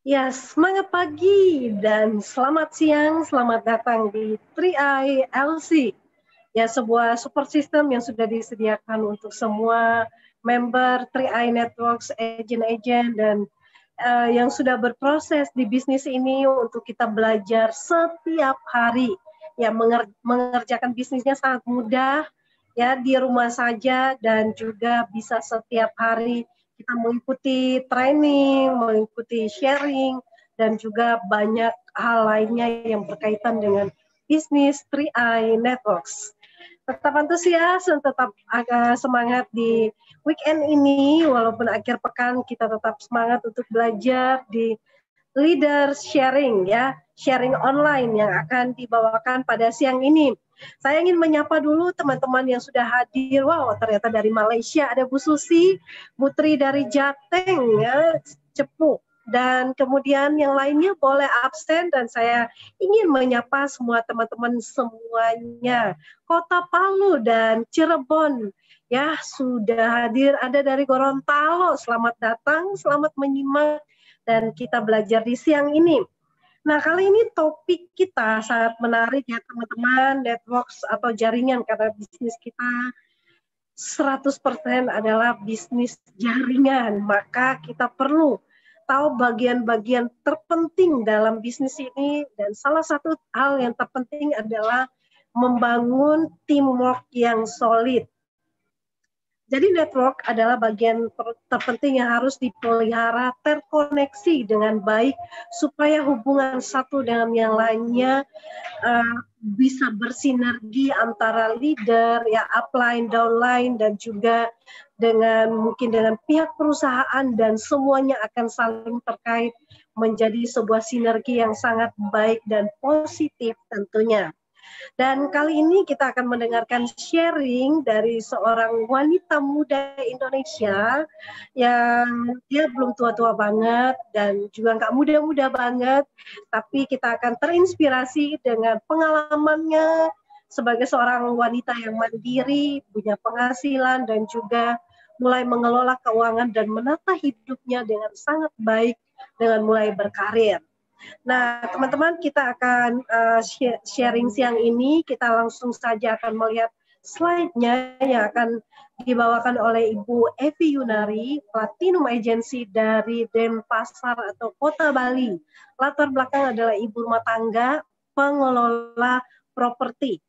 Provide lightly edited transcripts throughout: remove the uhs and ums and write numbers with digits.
Ya, semangat pagi dan selamat siang, selamat datang di 3i LC. Ya, sebuah super system yang sudah disediakan untuk semua member 3i Networks, agent-agent, dan yang sudah berproses di bisnis ini untuk kita belajar setiap hari. Ya, mengerjakan bisnisnya sangat mudah, ya di rumah saja dan juga bisa setiap hari kita mengikuti training, mengikuti sharing, dan juga banyak hal lainnya yang berkaitan dengan bisnis 3i Networks. Tetap antusias dan tetap agak semangat di weekend ini, walaupun akhir pekan kita tetap semangat untuk belajar di leader sharing ya, sharing online yang akan dibawakan pada siang ini. Saya ingin menyapa dulu teman-teman yang sudah hadir. Wow, ternyata dari Malaysia ada Bu Susi, Putri dari Jateng ya, Cepu. Dan kemudian yang lainnya boleh absen dan saya ingin menyapa semua teman-teman semuanya. Kota Palu dan Cirebon ya sudah hadir, ada dari Gorontalo. Selamat datang, selamat menyimak dan kita belajar di siang ini. Nah, kali ini topik kita sangat menarik ya teman-teman, networks atau jaringan, karena bisnis kita 100% adalah bisnis jaringan. Maka kita perlu tahu bagian-bagian terpenting dalam bisnis ini, dan salah satu hal yang terpenting adalah membangun teamwork yang solid. Jadi network adalah bagian terpenting yang harus dipelihara, terkoneksi dengan baik supaya hubungan satu dengan yang lainnya bisa bersinergi antara leader, ya upline, downline, dan juga mungkin dengan pihak perusahaan, dan semuanya akan saling terkait menjadi sebuah sinergi yang sangat baik dan positif tentunya. Dan kali ini kita akan mendengarkan sharing dari seorang wanita muda Indonesia yang dia belum tua-tua banget dan juga nggak muda-muda banget, tapi kita akan terinspirasi dengan pengalamannya sebagai seorang wanita yang mandiri, punya penghasilan, dan juga mulai mengelola keuangan dan menata hidupnya dengan sangat baik dengan mulai berkarir. Nah, teman-teman, kita akan sharing siang ini. Kita langsung saja akan melihat slide-nya yang akan dibawakan oleh Ibu Evi Yunari, Platinum Agency dari Denpasar atau Kota Bali. Latar belakang adalah ibu rumah tangga, pengelola properti.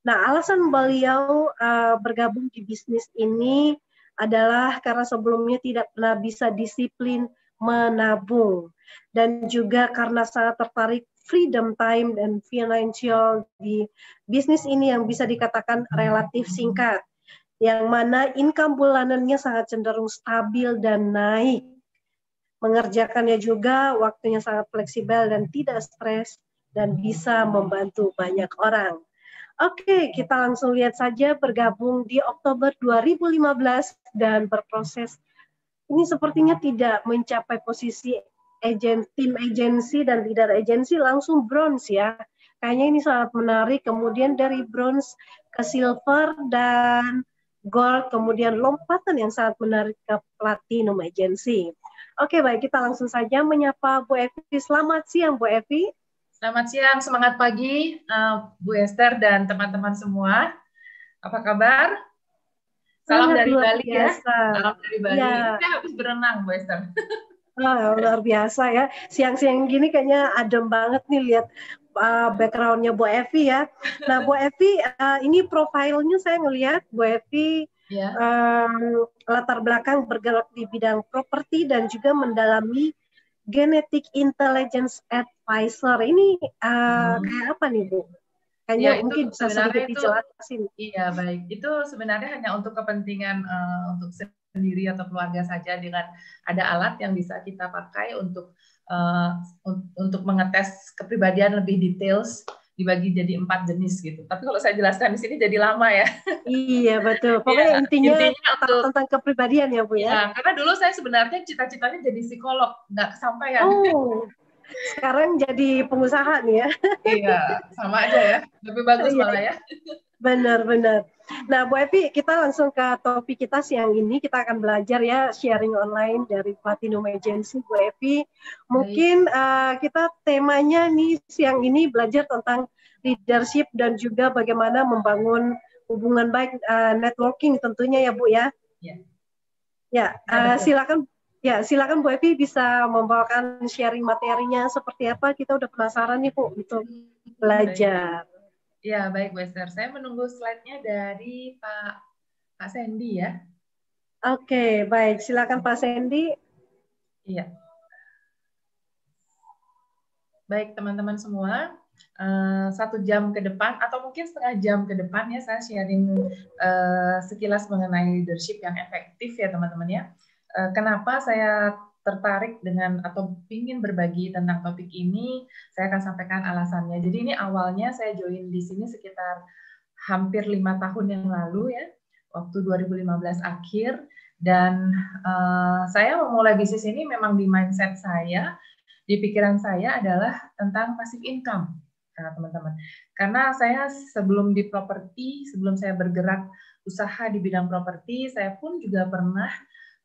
Nah, alasan beliau bergabung di bisnis ini adalah karena sebelumnya tidak pernah bisa disiplin menabung, dan juga karena sangat tertarik freedom time dan financial di bisnis ini yang bisa dikatakan relatif singkat, yang mana income bulanannya sangat cenderung stabil dan naik. Mengerjakannya juga waktunya sangat fleksibel dan tidak stres, dan bisa membantu banyak orang. Oke, kita langsung lihat saja. Bergabung di Oktober 2015 dan berproses. Ini sepertinya tidak mencapai posisi tim agensi dan leader agensi, langsung bronze ya. Kayaknya ini sangat menarik. Kemudian dari bronze ke silver dan gold, kemudian lompatan yang sangat menarik ke platinum agency. Oke, baik, kita langsung saja menyapa Bu Evi. Selamat siang, Bu Evi. Selamat siang, semangat pagi Bu Esther dan teman-teman semua. Apa kabar? Salam dari Luar Bali ya. biasa. Salam dari Bali. Ya. Saya habis berenang, Bu Esther. Oh, luar biasa ya. Siang-siang gini kayaknya adem banget nih lihat background-nya Bu Evi ya. Nah, Bu Evi, ini profilnya saya ngelihat Bu Evi Ya. Latar belakang bergerak di bidang properti dan juga mendalami genetic intelligence advisor. Ini kayak apa nih, Bu? Kayaknya Ya, itu mungkin bisa sedikit dijelasin. Iya, baik. Itu sebenarnya hanya untuk kepentingan untuk sendiri atau keluarga saja, dengan ada alat yang bisa kita pakai untuk mengetes kepribadian lebih details, dibagi jadi 4 jenis gitu. Tapi kalau saya jelaskan di sini jadi lama ya. Iya, betul. Pokoknya Ya, intinya untuk tentang kepribadian ya, Bu ya. Ya, karena dulu saya sebenarnya cita-citanya jadi psikolog, nggak kesampaian. Oh, Sekarang jadi pengusaha nih ya. Iya, sama aja ya. Lebih bagus Iya, malah ya. benar-benar. Nah, Bu Evi, kita langsung ke topik kita siang ini. Kita akan belajar ya sharing online dari Platinum Agency, Bu Evi. Baik. Mungkin kita temanya nih siang ini belajar tentang leadership dan juga bagaimana membangun hubungan baik, networking tentunya ya Bu ya. Ya, Ya, ya betul. silakan. Ya, silakan Bu Evi bisa membawakan sharing materinya seperti apa. Kita udah penasaran nih Bu untuk Baik. belajar. Ya, baik, Bu Esther. Saya menunggu slide-nya dari Pak Sandy ya. Oke, baik. Silakan Pak Sandy. Iya. Baik, teman-teman semua. 1 jam ke depan atau mungkin setengah jam ke depan ya saya sharing sekilas mengenai leadership yang efektif ya teman-teman ya. Kenapa saya tertarik dengan atau ingin berbagi tentang topik ini, saya akan sampaikan alasannya. Jadi ini awalnya saya join di sini sekitar hampir 5 tahun yang lalu ya, waktu 2015 akhir, dan saya memulai bisnis ini memang di mindset saya, di pikiran saya adalah tentang passive income, teman-teman. Karena saya sebelum di properti, sebelum saya bergerak usaha di bidang properti, saya pun juga pernah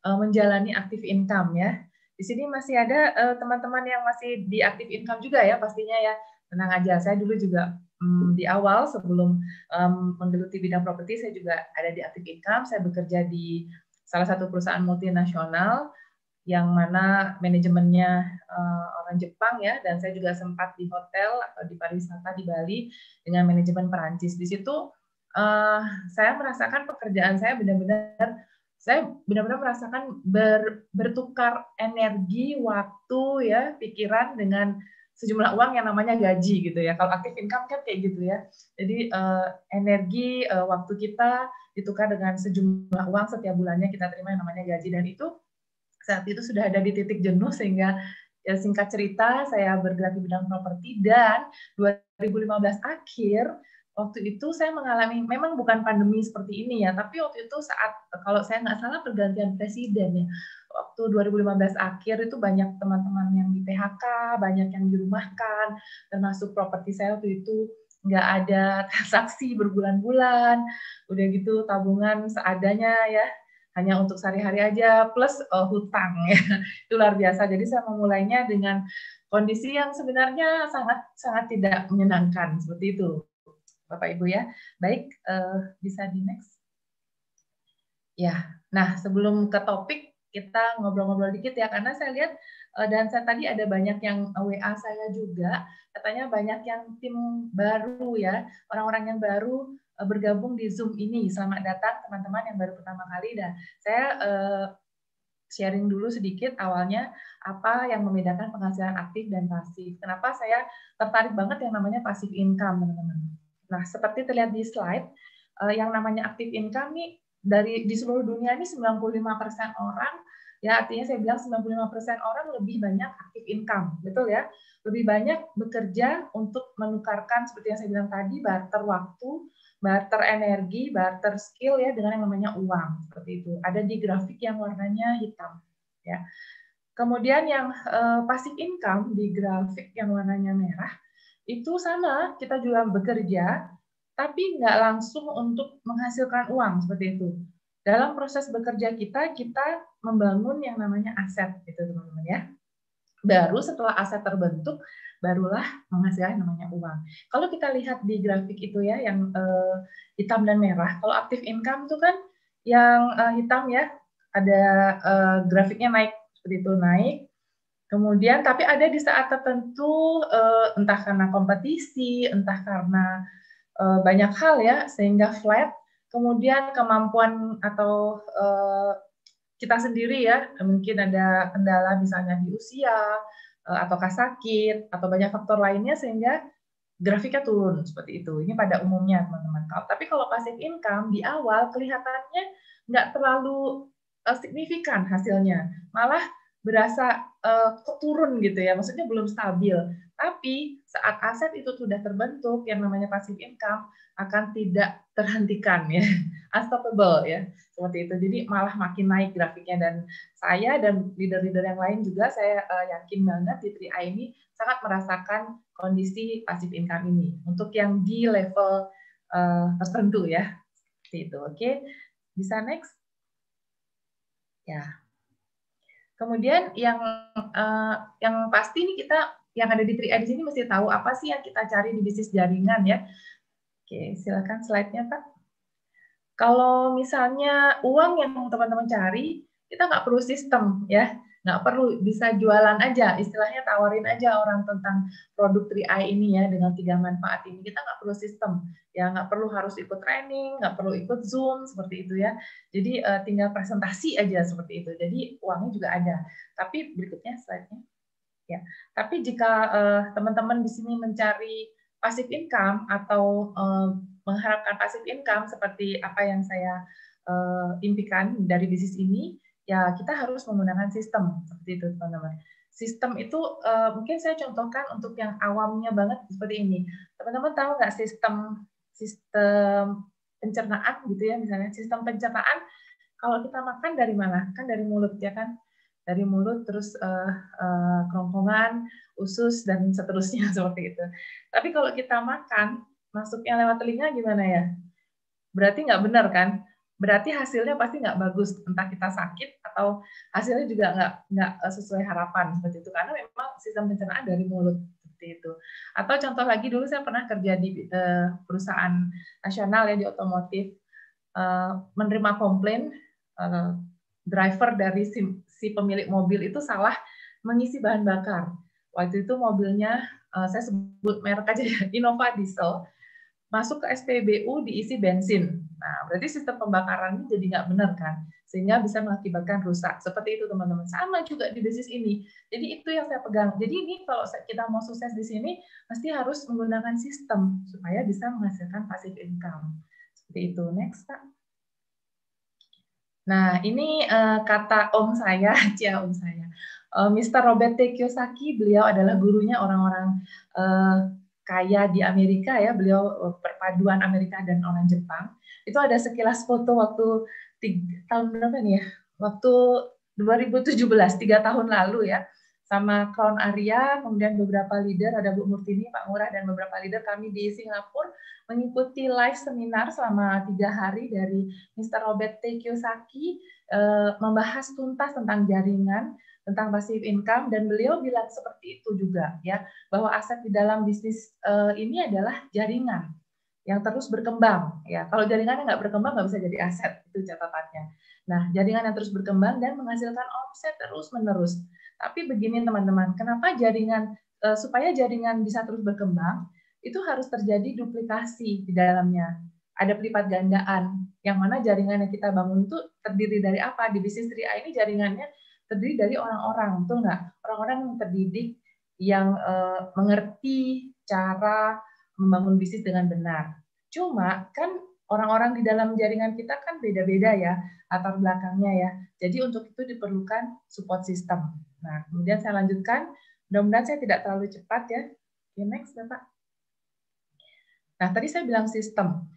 menjalani active income ya. Di sini masih ada teman-teman yang masih di active income juga ya pastinya ya. Tenang aja, saya dulu juga di awal sebelum menggeluti bidang properti, saya juga ada di active income. Saya bekerja di salah satu perusahaan multinasional yang mana manajemennya orang Jepang ya, dan saya juga sempat di hotel atau di pariwisata di Bali dengan manajemen Perancis. Di situ saya merasakan pekerjaan saya benar-benar merasakan bertukar energi, waktu ya, pikiran dengan sejumlah uang yang namanya gaji gitu ya. Kalau active income kan kayak gitu ya. Jadi energi, waktu kita ditukar dengan sejumlah uang setiap bulannya kita terima yang namanya gaji, dan itu saat itu sudah ada di titik jenuh sehingga ya singkat cerita saya bergerak di bidang properti, dan 2015 akhir waktu itu saya mengalami, memang bukan pandemi seperti ini ya, tapi waktu itu saat kalau saya nggak salah pergantian presiden ya, waktu 2015 akhir itu banyak teman-teman yang di PHK, banyak yang dirumahkan, termasuk properti saya waktu itu nggak ada transaksi berbulan-bulan, udah gitu tabungan seadanya ya, hanya untuk sehari-hari aja, plus hutang ya. Itu luar biasa. Jadi saya memulainya dengan kondisi yang sebenarnya sangat tidak menyenangkan seperti itu, Bapak Ibu ya. Baik, bisa di next. Ya, nah sebelum ke topik kita ngobrol-ngobrol dikit ya, karena saya lihat dan saya tadi ada banyak yang WA saya juga, katanya banyak yang tim baru ya, orang-orang yang baru bergabung di Zoom ini. Selamat datang teman-teman yang baru pertama kali. Dan saya sharing dulu sedikit awalnya apa yang membedakan penghasilan aktif dan pasif. Kenapa saya tertarik banget yang namanya passive income, teman-teman. Nah, seperti terlihat di slide, yang namanya active income nih di seluruh dunia ini 95% orang, ya artinya saya bilang 95% orang lebih banyak active income, betul ya? Lebih banyak bekerja untuk menukarkan seperti yang saya bilang tadi, barter waktu, barter energi, barter skill ya dengan yang namanya uang, seperti itu. Ada di grafik yang warnanya hitam ya. Kemudian yang passive income di grafik yang warnanya merah itu sama, kita juga bekerja tapi nggak langsung untuk menghasilkan uang seperti itu. Dalam proses bekerja kita membangun yang namanya aset gitu teman-teman ya. Baru setelah aset terbentuk, barulah menghasilkan namanya uang. Kalau kita lihat di grafik itu ya, yang hitam dan merah, kalau active income itu kan yang hitam ya, ada grafiknya naik, seperti itu naik, kemudian tapi ada di saat tertentu, entah karena kompetisi, entah karena banyak hal ya, sehingga flat, kemudian kemampuan atau kita sendiri ya, mungkin ada kendala misalnya di usia, ataukah sakit, atau banyak faktor lainnya sehingga grafiknya turun seperti itu. Ini pada umumnya teman-teman. Tapi kalau passive income di awal kelihatannya nggak terlalu signifikan hasilnya. Malah berasa turun gitu ya, maksudnya belum stabil. Tapi saat aset itu sudah terbentuk, yang namanya passive income akan tidak terhentikan ya, unstoppable ya, seperti itu. Jadi malah makin naik grafiknya, dan saya dan leader-leader yang lain juga saya yakin banget di 3i ini sangat merasakan kondisi passive income ini untuk yang di level tertentu ya, seperti itu. Oke, bisa next ya. Kemudian yang pasti nih kita yang ada di 3i di sini mesti tahu apa sih yang kita cari di bisnis jaringan ya. Oke, silakan slide-nya Pak. Kalau misalnya uang yang teman-teman cari, kita nggak perlu sistem ya, nggak perlu, bisa jualan aja, istilahnya tawarin aja orang tentang produk 3i ini ya dengan 3 manfaat ini. Kita nggak perlu sistem, ya nggak perlu harus ikut training, nggak perlu ikut Zoom seperti itu ya. Jadi tinggal presentasi aja seperti itu. Jadi uangnya juga ada. Tapi berikutnya slide-nya. Ya, tapi jika teman-teman di sini mencari passive income atau mengharapkan passive income seperti apa yang saya impikan dari bisnis ini, ya kita harus menggunakan sistem seperti itu teman-teman. Sistem itu mungkin saya contohkan untuk yang awamnya banget seperti ini. Teman-teman tahu nggak sistem pencernaan gitu ya, misalnya sistem pencernaan kalau kita makan dari mana? Kan dari mulut ya kan? Dari mulut, terus kerongkongan, usus, dan seterusnya seperti itu. Tapi kalau kita makan, masuknya lewat telinga gimana ya? Berarti nggak benar kan? Berarti hasilnya pasti nggak bagus. Entah kita sakit atau hasilnya juga nggak sesuai harapan seperti itu. Karena memang sistem pencernaan dari mulut seperti itu. Atau contoh lagi, dulu saya pernah kerja di perusahaan nasional ya di otomotif, menerima komplain driver dari si pemilik mobil itu salah mengisi bahan bakar. Waktu itu mobilnya, saya sebut merek aja ya, Innova Diesel, masuk ke SPBU diisi bensin. Nah, berarti sistem pembakaran ini jadi nggak benar kan? Sehingga bisa mengakibatkan rusak. Seperti itu teman-teman. Sama juga di bisnis ini. Jadi itu yang saya pegang. Jadi ini kalau kita mau sukses di sini, pasti harus menggunakan sistem supaya bisa menghasilkan passive income. Seperti itu. Next, Pak. Nah, ini kata om saya, om saya, Mr. Robert T. Kiyosaki. Beliau adalah gurunya orang-orang kaya di Amerika ya. Beliau perpaduan Amerika dan orang Jepang. Itu ada sekilas foto waktu tahun berapa nih ya? Waktu 2017, 3 tahun lalu ya. Sama Crown Arya, kemudian beberapa leader, ada Bu Murtini, Pak Ngurah, dan beberapa leader kami di Singapura mengikuti live seminar selama 3 hari dari Mr. Robert T. Kiyosaki, membahas tuntas tentang jaringan, tentang passive income, dan beliau bilang seperti itu juga ya, bahwa aset di dalam bisnis ini adalah jaringan yang terus berkembang ya. Kalau jaringannya nggak berkembang nggak bisa jadi aset, itu catatannya. Nah, jaringan yang terus berkembang dan menghasilkan omset terus menerus. Tapi begini teman-teman, kenapa jaringan supaya jaringan bisa terus berkembang itu harus terjadi duplikasi di dalamnya. Ada pelipat gandaan, yang mana jaringan yang kita bangun itu terdiri dari apa? Di bisnis 3i ini jaringannya terdiri dari orang-orang, betul nggak? Orang-orang yang terdidik, yang mengerti cara membangun bisnis dengan benar. Cuma kan orang-orang di dalam jaringan kita kan beda-beda ya, latar belakangnya ya. Jadi untuk itu diperlukan support system. Nah, kemudian saya lanjutkan. Mudah-mudahan saya tidak terlalu cepat ya. Oke, next, Bapak. Nah, tadi saya bilang sistem.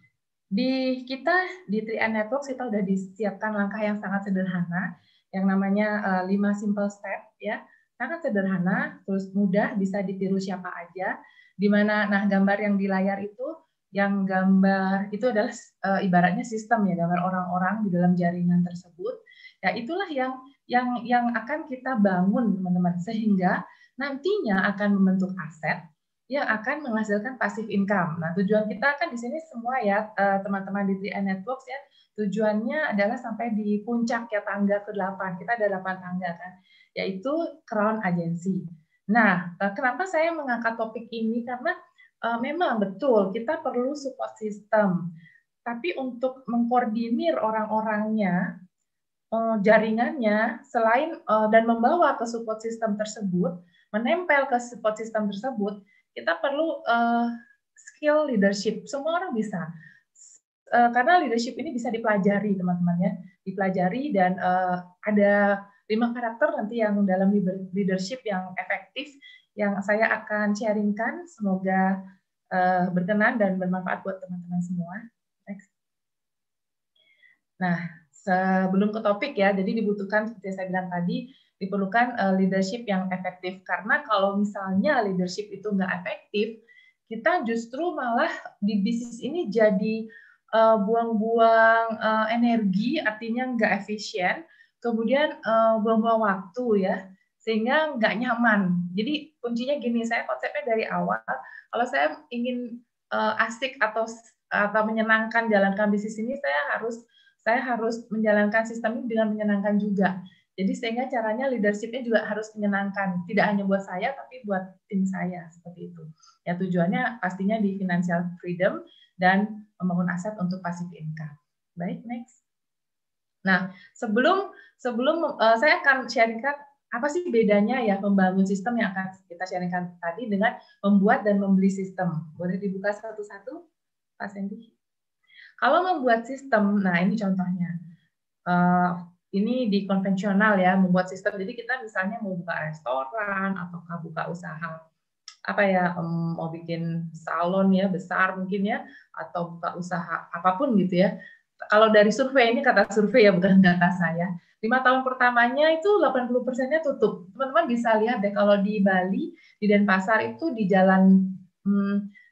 Di kita, di 3i Networks, kita sudah disiapkan langkah yang sangat sederhana, yang namanya 5 simple step, ya. Sangat sederhana, terus mudah, bisa ditiru siapa aja. Di mana, nah, gambar yang di layar itu, yang gambar itu adalah ibaratnya sistem ya, gambar orang-orang di dalam jaringan tersebut. Ya, itulah yang akan kita bangun, teman-teman, sehingga nantinya akan membentuk aset yang akan menghasilkan passive income. Nah, tujuan kita kan di sini semua ya, teman-teman di 3i Networks ya, tujuannya adalah sampai di puncak ya, tangga ke-8. Kita ada 8 tangga kan, yaitu Crown Agency. Nah, kenapa saya mengangkat topik ini? Karena memang betul kita perlu support system. Tapi untuk mengkoordinir orang-orangnya, jaringannya, selain dan membawa ke support system tersebut, menempel ke support system tersebut, kita perlu skill leadership. Semua orang bisa. Karena leadership ini bisa dipelajari, teman-teman ya. Dipelajari, dan ada 5 karakter nanti yang dalam leadership yang efektif yang saya akan sharingkan. Semoga berkenan dan bermanfaat buat teman-teman semua. Next. Nah, sebelum ke topik ya, jadi dibutuhkan seperti saya bilang tadi, diperlukan leadership yang efektif. Karena kalau misalnya leadership itu nggak efektif, kita justru malah di bisnis ini jadi buang-buang energi, artinya nggak efisien, kemudian buang-buang waktu ya, sehingga nggak nyaman. Jadi kuncinya gini, saya konsepnya dari awal, kalau saya ingin asik atau menyenangkan jalankan bisnis ini, saya harus menjalankan sistem ini dengan menyenangkan juga. Jadi sehingga caranya leadership-nya juga harus menyenangkan, tidak hanya buat saya tapi buat tim saya seperti itu. Ya tujuannya pastinya di financial freedom dan membangun aset untuk passive income. Baik, next. Nah, sebelum saya akan sharingkan apa sih bedanya ya membangun sistem yang akan kita sharingkan tadi dengan membuat dan membeli sistem. Boleh dibuka satu-satu, Pak Sandy? Kalau membuat sistem, nah ini contohnya. Ini di konvensional ya, membuat sistem. Jadi kita misalnya mau buka restoran ataukah buka usaha apa ya, mau bikin salon ya besar mungkin ya, atau buka usaha apapun gitu ya. Kalau dari survei, ini kata survei ya, bukan kata saya. 5 tahun pertamanya itu 80%-nya tutup. Teman-teman bisa lihat deh kalau di Bali, di Denpasar itu di jalan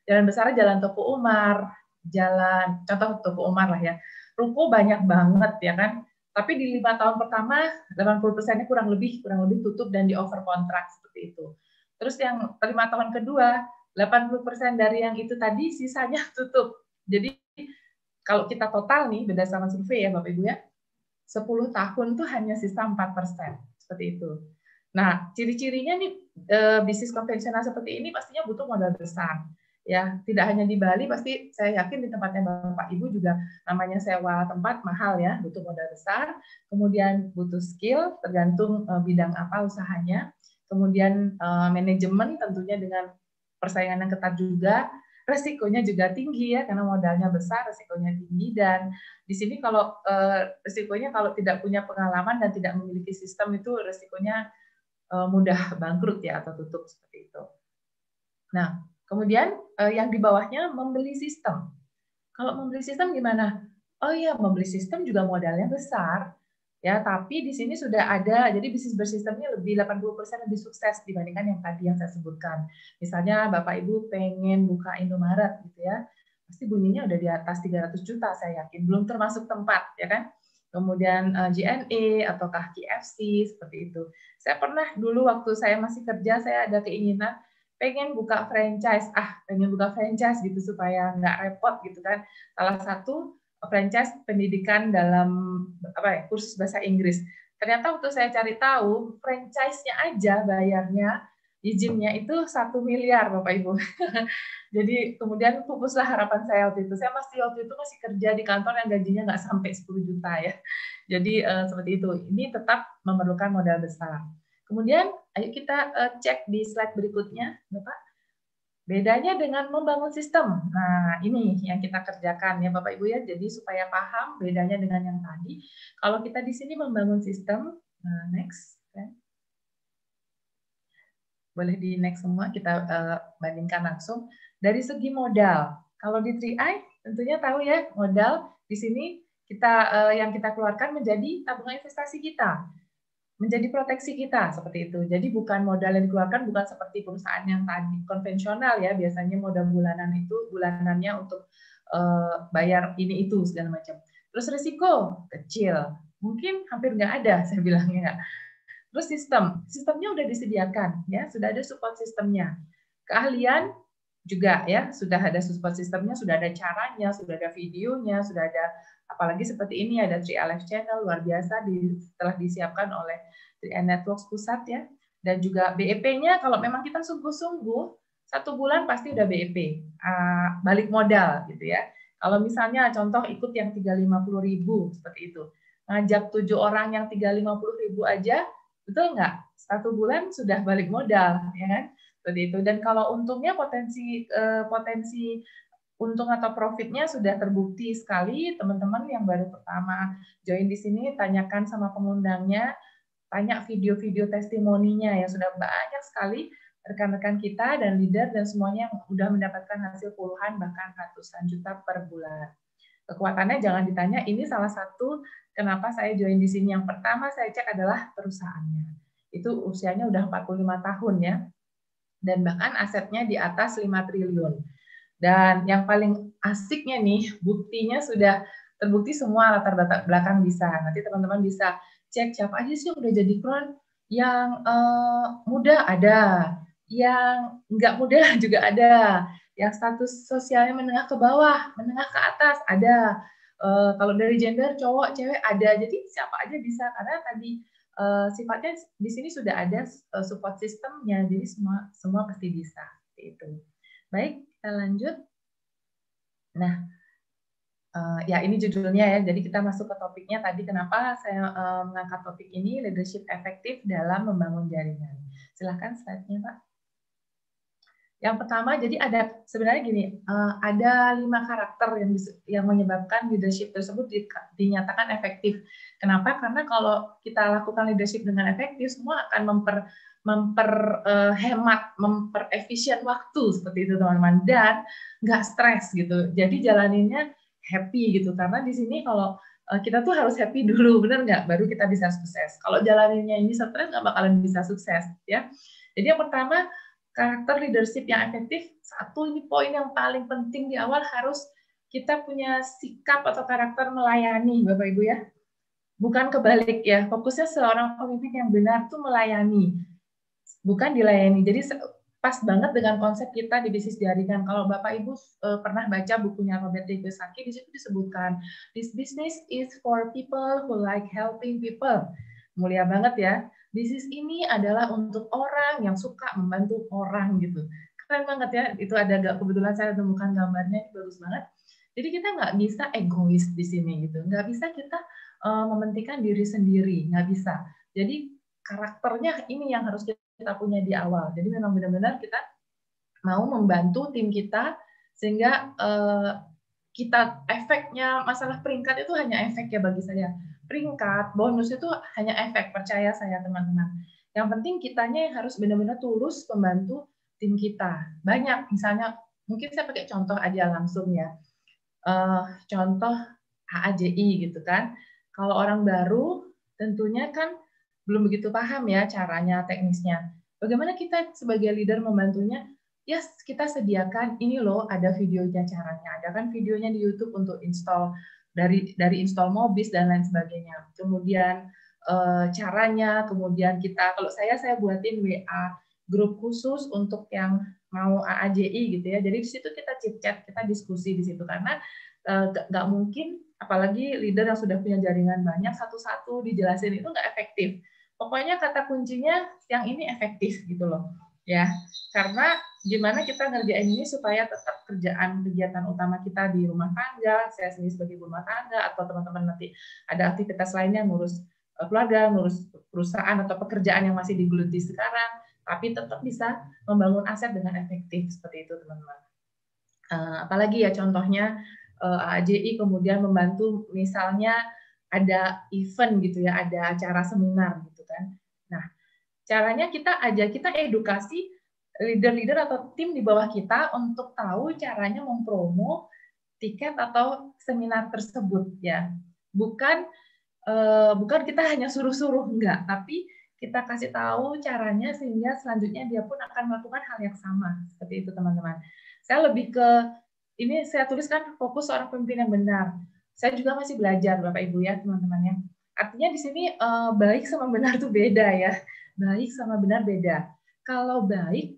besar, Jalan Toko Umar, contoh Toko Umar lah ya. Ruko banyak banget ya kan. Tapi di 5 tahun pertama 80%-nya kurang lebih tutup dan di over kontrak seperti itu. Terus yang 5 tahun kedua 80% dari yang itu tadi sisanya tutup. Jadi kalau kita total nih berdasarkan survei ya Bapak Ibu ya, 10 tahun tuh hanya sisa 4%. Seperti itu. Nah, ciri-cirinya nih bisnis konvensional seperti ini pastinya butuh modal besar. Ya, tidak hanya di Bali, pasti saya yakin di tempatnya Bapak Ibu juga namanya sewa tempat mahal ya, butuh modal besar. Kemudian butuh skill, tergantung bidang apa usahanya. Kemudian manajemen tentunya dengan persaingan yang ketat juga. Resikonya juga tinggi ya, karena modalnya besar, resikonya tinggi. Dan di sini kalau resikonya kalau tidak punya pengalaman dan tidak memiliki sistem itu resikonya mudah bangkrut ya atau tutup seperti itu. Nah, kemudian yang di bawahnya membeli sistem. Kalau membeli sistem gimana? Oh iya, membeli sistem juga modalnya besar. Ya, tapi di sini sudah ada, jadi bisnis bersistemnya lebih 80% lebih sukses dibandingkan yang tadi yang saya sebutkan. Misalnya Bapak Ibu pengen buka Indomaret gitu ya, pasti bunyinya udah di atas 300 juta saya yakin, belum termasuk tempat ya kan. Kemudian JNE ataukah KFC seperti itu. Saya pernah dulu waktu saya masih kerja, saya ada keinginan pengen buka franchise gitu supaya nggak repot gitu kan. Salah satu franchise pendidikan dalam kursus bahasa Inggris. Ternyata waktu saya cari tahu franchise-nya aja bayarnya izinnya itu 1 miliar Bapak Ibu. Jadi kemudian pupuslah harapan saya waktu itu. Saya waktu itu masih kerja di kantor yang gajinya nggak sampai 10 juta ya. Jadi seperti itu. Ini tetap memerlukan modal besar. Kemudian ayo kita cek di slide berikutnya, Bapak. Bedanya dengan membangun sistem. Nah, ini yang kita kerjakan ya Bapak Ibu ya. Jadi supaya paham bedanya dengan yang tadi. Kalau kita di sini membangun sistem, nah, next. Boleh di next semua, kita bandingkan langsung. Dari segi modal, kalau di 3i tentunya tahu ya, modal di sini yang kita keluarkan menjadi tabungan investasi kita. Menjadi proteksi kita seperti itu. Jadi bukan modal yang dikeluarkan bukan seperti perusahaan yang tadi konvensional ya, biasanya modal bulanannya untuk bayar ini itu segala macam. Terus risiko kecil, mungkin hampir nggak ada saya bilangnya. Terus sistemnya udah disediakan ya, sudah ada support sistemnya. Keahlian juga ya, sudah ada support sistemnya, sudah ada caranya, sudah ada videonya, sudah ada apalagi seperti ini ada 3i Live Channel luar biasa telah disiapkan oleh 3i Networks pusat ya, dan juga BEP-nya kalau memang kita sungguh-sungguh 1 bulan pasti udah BEP balik modal gitu ya. Kalau misalnya contoh ikut yang 350.000 seperti itu, ngajak 7 orang yang 350.000 aja, betul nggak? 1 bulan sudah balik modal ya kan? Seperti itu. Dan kalau untungnya potensi untung atau profitnya sudah terbukti sekali. Teman-teman yang baru pertama join di sini, tanyakan sama pengundangnya tanya video-video testimoninya yang sudah banyak sekali rekan-rekan kita dan leader dan semuanya yang sudah mendapatkan hasil puluhan bahkan ratusan juta per bulan. Kekuatannya jangan ditanya, ini salah satu kenapa saya join di sini. Yang pertama saya cek adalah perusahaannya. Itu usianya udah 45 tahun ya. Dan bahkan asetnya di atas 5 triliun. Dan yang paling asiknya nih, buktinya sudah terbukti semua latar belakang bisa. Nanti teman-teman bisa cek siapa aja sih yang udah jadi kron. Yang muda ada, yang nggak muda juga ada, yang status sosialnya menengah ke bawah, menengah ke atas ada. Kalau dari gender cowok, cewek ada. Jadi siapa aja bisa karena tadi sifatnya di sini sudah ada support sistemnya. Jadi semua pasti bisa. Itu. Baik, kita lanjut. Nah, ya ini judulnya ya. Jadi kita masuk ke topiknya tadi. Kenapa saya mengangkat topik ini, leadership efektif dalam membangun jaringan. Silahkan slide-nya, Pak. Yang pertama, jadi ada sebenarnya gini, ada 5 karakter yang menyebabkan leadership tersebut dinyatakan efektif. Kenapa? Karena kalau kita lakukan leadership dengan efektif, semua akan memperhemat, memperefisien waktu seperti itu teman-teman, dan nggak stres gitu. Jadi jalaninnya happy gitu. Karena di sini kalau kita tuh harus happy dulu, benar nggak? Baru kita bisa sukses. Kalau jalaninnya ini stres, nggak bakalan bisa sukses ya. Jadi yang pertama, karakter leadership yang efektif, satu ini poin yang paling penting di awal, harus kita punya sikap atau karakter melayani, Bapak Ibu ya. Bukan kebalik ya, fokusnya seorang pemimpin yang benar tuh melayani, bukan dilayani. Jadi pas banget dengan konsep kita di bisnis jaringan. Kalau Bapak Ibu pernah baca bukunya Robert T. Kiyosaki, di situ disebutkan, this business is for people who like helping people. Mulia banget ya. Bisnis ini adalah untuk orang yang suka membantu orang gitu. Keren banget ya. Itu ada kebetulan saya temukan gambarnya, bagus banget. Jadi kita nggak bisa egois di sini gitu. Nggak bisa kita mementingkan diri sendiri. Nggak bisa. Jadi karakternya ini yang harus kita punya di awal. Jadi memang benar-benar kita mau membantu tim kita sehingga kita efeknya masalah peringkat itu hanya efek ya bagi saya. Peringkat, bonus itu hanya efek, percaya saya teman-teman. Yang penting kitanya yang harus benar-benar tulus membantu tim kita. Banyak, misalnya mungkin saya pakai contoh aja langsung ya. Contoh AAJI gitu kan. Kalau orang baru tentunya kan belum begitu paham ya caranya, teknisnya. Bagaimana kita sebagai leader membantunya? Ya, kita sediakan ini loh, ada videonya caranya. Ada kan videonya di YouTube untuk install dari install Mobis dan lain sebagainya. Kemudian caranya, kemudian kita kalau saya buatin WA grup khusus untuk yang mau AAJI gitu ya. Jadi di situ kita chit-chat, kita diskusi di situ karena nggak mungkin apalagi leader yang sudah punya jaringan banyak satu-satu dijelasin itu nggak efektif. Pokoknya kata kuncinya yang ini efektif gitu loh. Ya, karena gimana kita ngerjain ini supaya tetap kegiatan utama kita di rumah tangga, saya sendiri sebagai ibu rumah tangga, atau teman-teman nanti ada aktivitas lainnya, ngurus keluarga, ngurus perusahaan atau pekerjaan yang masih digeluti sekarang, tapi tetap bisa membangun aset dengan efektif seperti itu teman-teman. Apalagi ya contohnya AJI kemudian membantu misalnya ada event gitu ya, ada acara seminar gitu kan. Nah, caranya kita edukasi leader-leader atau tim di bawah kita untuk tahu caranya mempromo tiket atau seminar tersebut ya. Bukan kita hanya suruh-suruh, enggak, tapi kita kasih tahu caranya sehingga selanjutnya dia pun akan melakukan hal yang sama. Seperti itu teman-teman. Saya lebih ke ini saya tuliskan fokus seorang pemimpin yang benar. Saya juga masih belajar Bapak Ibu ya teman-teman ya. Artinya di sini baik sama benar itu beda ya. Baik sama benar beda. Kalau baik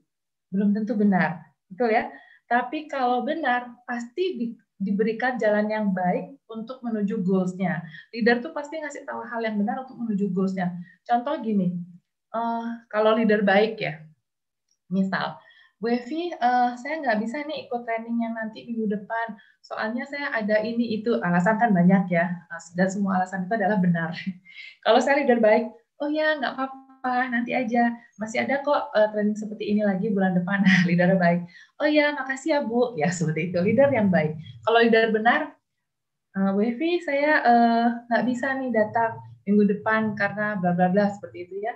belum tentu benar, betul ya. Tapi kalau benar pasti diberikan jalan yang baik untuk menuju goals-nya. Leader tuh pasti ngasih tahu hal yang benar untuk menuju goals-nya. Contoh gini, kalau leader baik ya, misal, Bu Evi, saya nggak bisa nih ikut training yang nanti minggu depan, soalnya saya ada ini itu, alasan kan banyak ya, dan semua alasan itu adalah benar. Kalau saya leader baik, oh ya nggak apa-apa, nanti aja, masih ada kok training seperti ini lagi bulan depan, leader baik. Oh ya, makasih ya Bu, ya seperti itu, leader yang baik. Kalau leader benar, Bu Evi, saya nggak bisa nih datang, minggu depan karena bla bla bla seperti itu ya.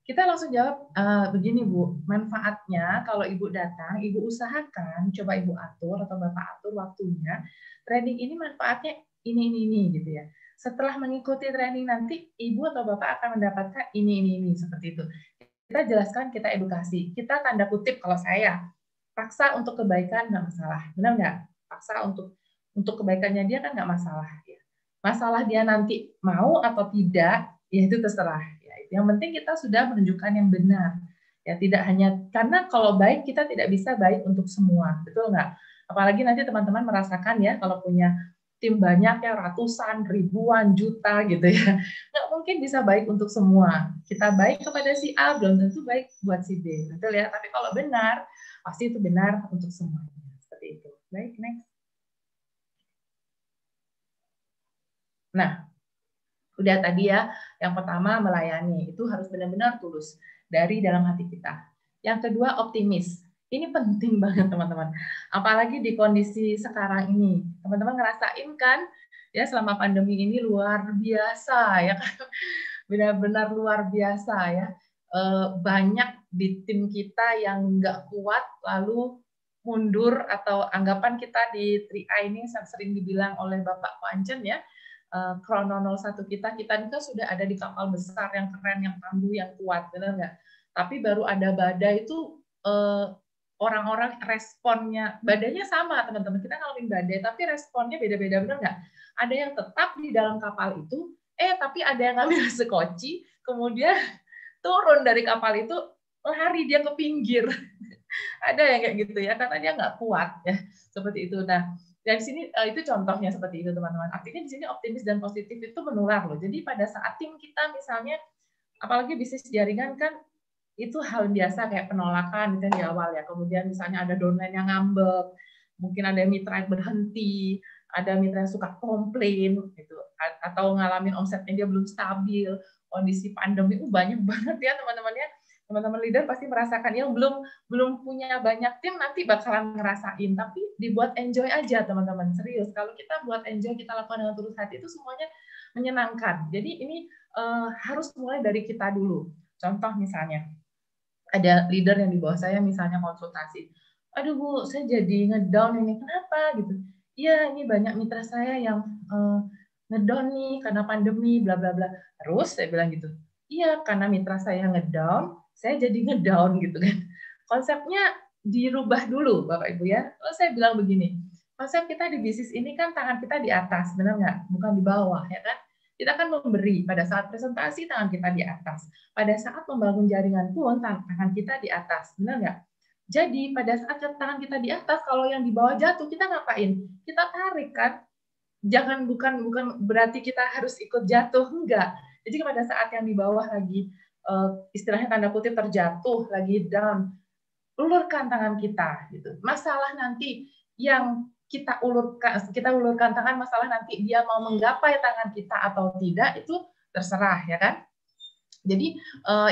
Kita langsung jawab begini Bu, manfaatnya kalau Ibu datang, Ibu usahakan, coba Ibu atur atau Bapak atur waktunya, training ini manfaatnya ini gitu ya. Setelah mengikuti training nanti, Ibu atau Bapak akan mendapatkan ini seperti itu. Kita jelaskan, kita edukasi, kita tanda kutip kalau saya, paksa untuk kebaikan nggak masalah, benar nggak? Paksa untuk kebaikannya dia kan nggak masalah. Ya. Masalah dia nanti mau atau tidak, ya itu terserah. Yang penting kita sudah menunjukkan yang benar. Ya, tidak hanya karena kalau baik kita tidak bisa baik untuk semua, betul nggak? Apalagi nanti teman-teman merasakan ya kalau punya tim banyak ya ratusan, ribuan, juta gitu ya, nggak mungkin bisa baik untuk semua. Kita baik kepada si A belum tentu baik buat si B, betul ya? Tapi kalau benar pasti itu benar untuk semuanya. Seperti itu. Baik, next. Nah, udah tadi ya, yang pertama melayani, itu harus benar-benar tulus dari dalam hati kita. Yang kedua optimis, ini penting banget teman-teman. Apalagi di kondisi sekarang ini, teman-teman ngerasain kan, ya selama pandemi ini luar biasa ya kan, benar-benar luar biasa ya. Banyak di tim kita yang nggak kuat lalu mundur atau anggapan kita di 3i ini sering dibilang oleh Bapak Pancen ya, Krono 01 kita itu sudah ada di kapal besar yang keren, yang tangguh, yang kuat, benar nggak? Tapi baru ada badai itu orang-orang responnya, badainya sama teman-teman, kita ngalamin badai, tapi responnya beda-beda, benar nggak? Ada yang tetap di dalam kapal itu, tapi ada yang ngambil sekoci, kemudian turun dari kapal itu, lari dia ke pinggir. Ada yang kayak gitu ya, karena dia nggak kuat ya, seperti itu. Nah, dari sini itu contohnya seperti itu teman-teman. Artinya di sini optimis dan positif itu menular loh. Jadi pada saat tim kita misalnya, apalagi bisnis jaringan kan itu hal biasa kayak penolakan gitu di awal ya. Kemudian misalnya ada downline yang ngambek, mungkin ada mitra yang berhenti, ada mitra yang suka komplain gitu, atau ngalamin omsetnya dia belum stabil, kondisi pandemi itu banyak banget ya teman-teman ya. Teman-teman leader pasti merasakan yang belum punya banyak tim nanti bakalan ngerasain, tapi dibuat enjoy aja teman-teman, serius. Kalau kita buat enjoy, kita lakukan dengan tulus hati itu semuanya menyenangkan. Jadi ini harus mulai dari kita dulu. Contoh misalnya ada leader yang di bawah saya misalnya konsultasi, aduh Bu, saya jadi ngedown ini, kenapa gitu? Iya, ini banyak mitra saya yang ngedown nih karena pandemi, bla bla bla. Terus saya bilang gitu, iya karena mitra saya ngedown, saya jadi ngedown gitu kan. Konsepnya dirubah dulu Bapak Ibu ya. Lalu saya bilang begini, konsep kita di bisnis ini kan tangan kita di atas, benar nggak? Bukan di bawah ya kan? Kita kan memberi, pada saat presentasi tangan kita di atas. Pada saat membangun jaringan pun tangan kita di atas, benar nggak? Jadi pada saat tangan kita di atas, kalau yang di bawah jatuh, kita ngapain? Kita tarik kan? Jangan bukan berarti kita harus ikut jatuh, enggak. Jadi pada saat yang di bawah lagi istilahnya tanda kutip terjatuh, lagi down, ulurkan tangan kita gitu. Masalah nanti yang kita ulurkan tangan, masalah nanti dia mau menggapai tangan kita atau tidak itu terserah ya kan. Jadi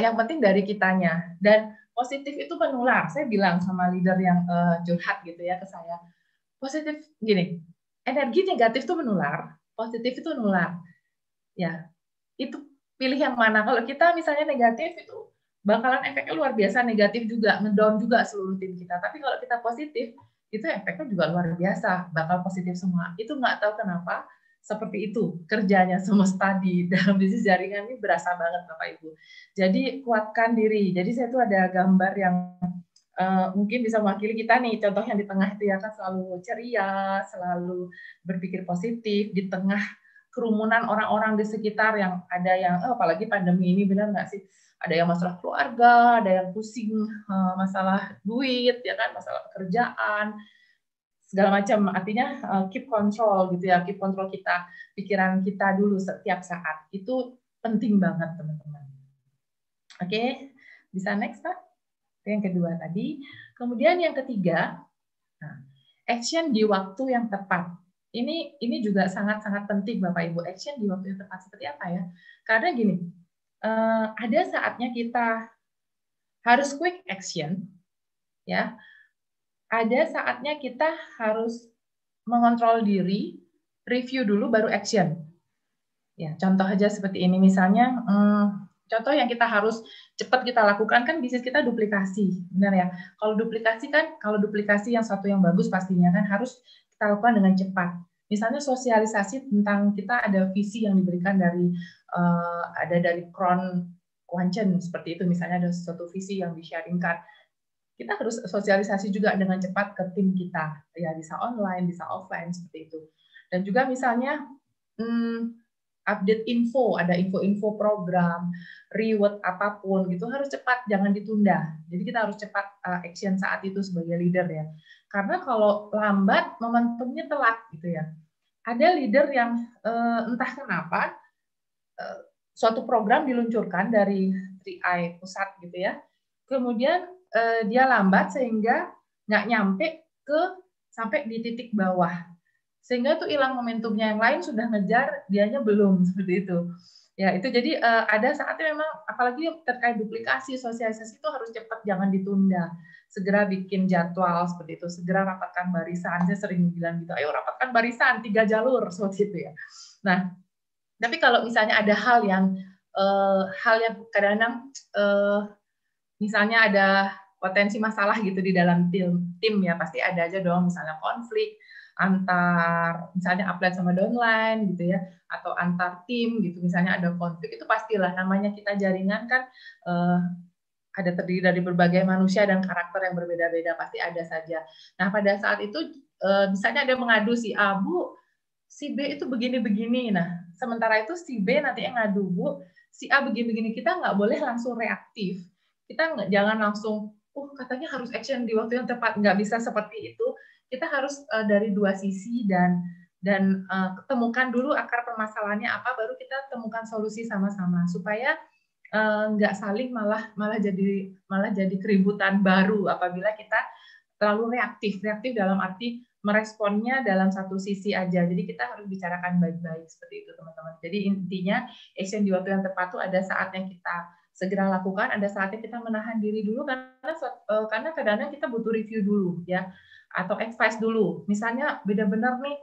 yang penting dari kitanya, dan positif itu menular. Saya bilang sama leader yang curhat gitu ya ke saya, positif gini, energi negatif itu menular, positif itu menular. Ya, itu pilih yang mana. Kalau kita misalnya negatif itu bakalan efeknya luar biasa, negatif juga, ngedown juga seluruh tim kita. Tapi kalau kita positif, itu efeknya juga luar biasa, bakal positif semua. Itu nggak tahu kenapa seperti itu kerjanya semesta di dalam bisnis jaringan ini, berasa banget Bapak Ibu. Jadi kuatkan diri. Jadi saya tuh ada gambar yang mungkin bisa mewakili kita nih. Contoh yang di tengah itu ya kan, selalu ceria, selalu berpikir positif di tengah kerumunan orang-orang di sekitar yang ada yang apalagi pandemi ini, benar nggak sih? Ada yang masalah keluarga, ada yang pusing masalah duit ya kan, masalah pekerjaan, segala macam. Artinya keep control gitu ya, keep control kita, pikiran kita dulu setiap saat. Itu penting banget teman-teman. Oke, bisa next Pak? Yang kedua tadi. Kemudian yang ketiga, action di waktu yang tepat. Ini juga sangat-sangat penting Bapak Ibu. Action di waktu yang tepat seperti apa ya? Karena gini, ada saatnya kita harus quick action, ya. Ada saatnya kita harus mengontrol diri, review dulu baru action. Ya, contoh aja seperti ini misalnya, contoh yang kita harus cepat kita lakukan kan bisnis kita duplikasi, benar ya? Kalau duplikasi yang satu yang bagus pastinya kan harus kita lakukan dengan cepat. Misalnya sosialisasi tentang kita ada visi yang diberikan dari ada dari Crown Quanchen seperti itu, misalnya ada suatu visi yang di-sharingkan. Kita harus sosialisasi juga dengan cepat ke tim kita, ya bisa online, bisa offline seperti itu. Dan juga misalnya update info, ada info-info program, reward apapun gitu harus cepat, jangan ditunda. Jadi kita harus cepat action saat itu sebagai leader ya. Karena kalau lambat momentumnya telat gitu ya. Ada leader yang entah kenapa suatu program diluncurkan dari 3i pusat gitu ya. Kemudian dia lambat sehingga nggak nyampe sampai di titik bawah. Sehingga itu hilang momentumnya, yang lain sudah ngejar, dianya belum, seperti itu. Ya, itu jadi ada saatnya memang, apalagi terkait duplikasi, sosialisasi itu harus cepat, jangan ditunda. Segera bikin jadwal seperti itu, segera rapatkan barisan. Saya sering bilang gitu, ayo rapatkan barisan, 3 jalur, seperti itu ya. Nah, tapi kalau misalnya ada hal yang kadang-kadang misalnya ada potensi masalah gitu di dalam tim ya, pasti ada aja dong, misalnya konflik antar misalnya upline sama downline gitu ya, atau antar tim gitu, misalnya ada konflik, itu pastilah, namanya kita jaringan kan ada terdiri dari berbagai manusia dan karakter yang berbeda-beda, pasti ada saja. Nah pada saat itu misalnya ada mengadu si A, Bu, si B itu begini-begini, nah sementara itu si B nanti yang ngadu, Bu, si A begini-begini, kita nggak boleh langsung reaktif, kita jangan langsung katanya harus action di waktu yang tepat, nggak bisa seperti itu. Kita harus dari dua sisi dan ketemukan dulu akar permasalahannya apa, baru kita temukan solusi sama-sama supaya nggak saling malah jadi keributan baru apabila kita terlalu reaktif dalam arti meresponnya dalam satu sisi aja. Jadi kita harus bicarakan baik-baik seperti itu teman-teman. Jadi intinya action di waktu yang tepat itu ada saatnya kita segera lakukan, ada saatnya kita menahan diri dulu karena kadang-kadang kita butuh review dulu ya, atau advice dulu. Misalnya benar-benar nih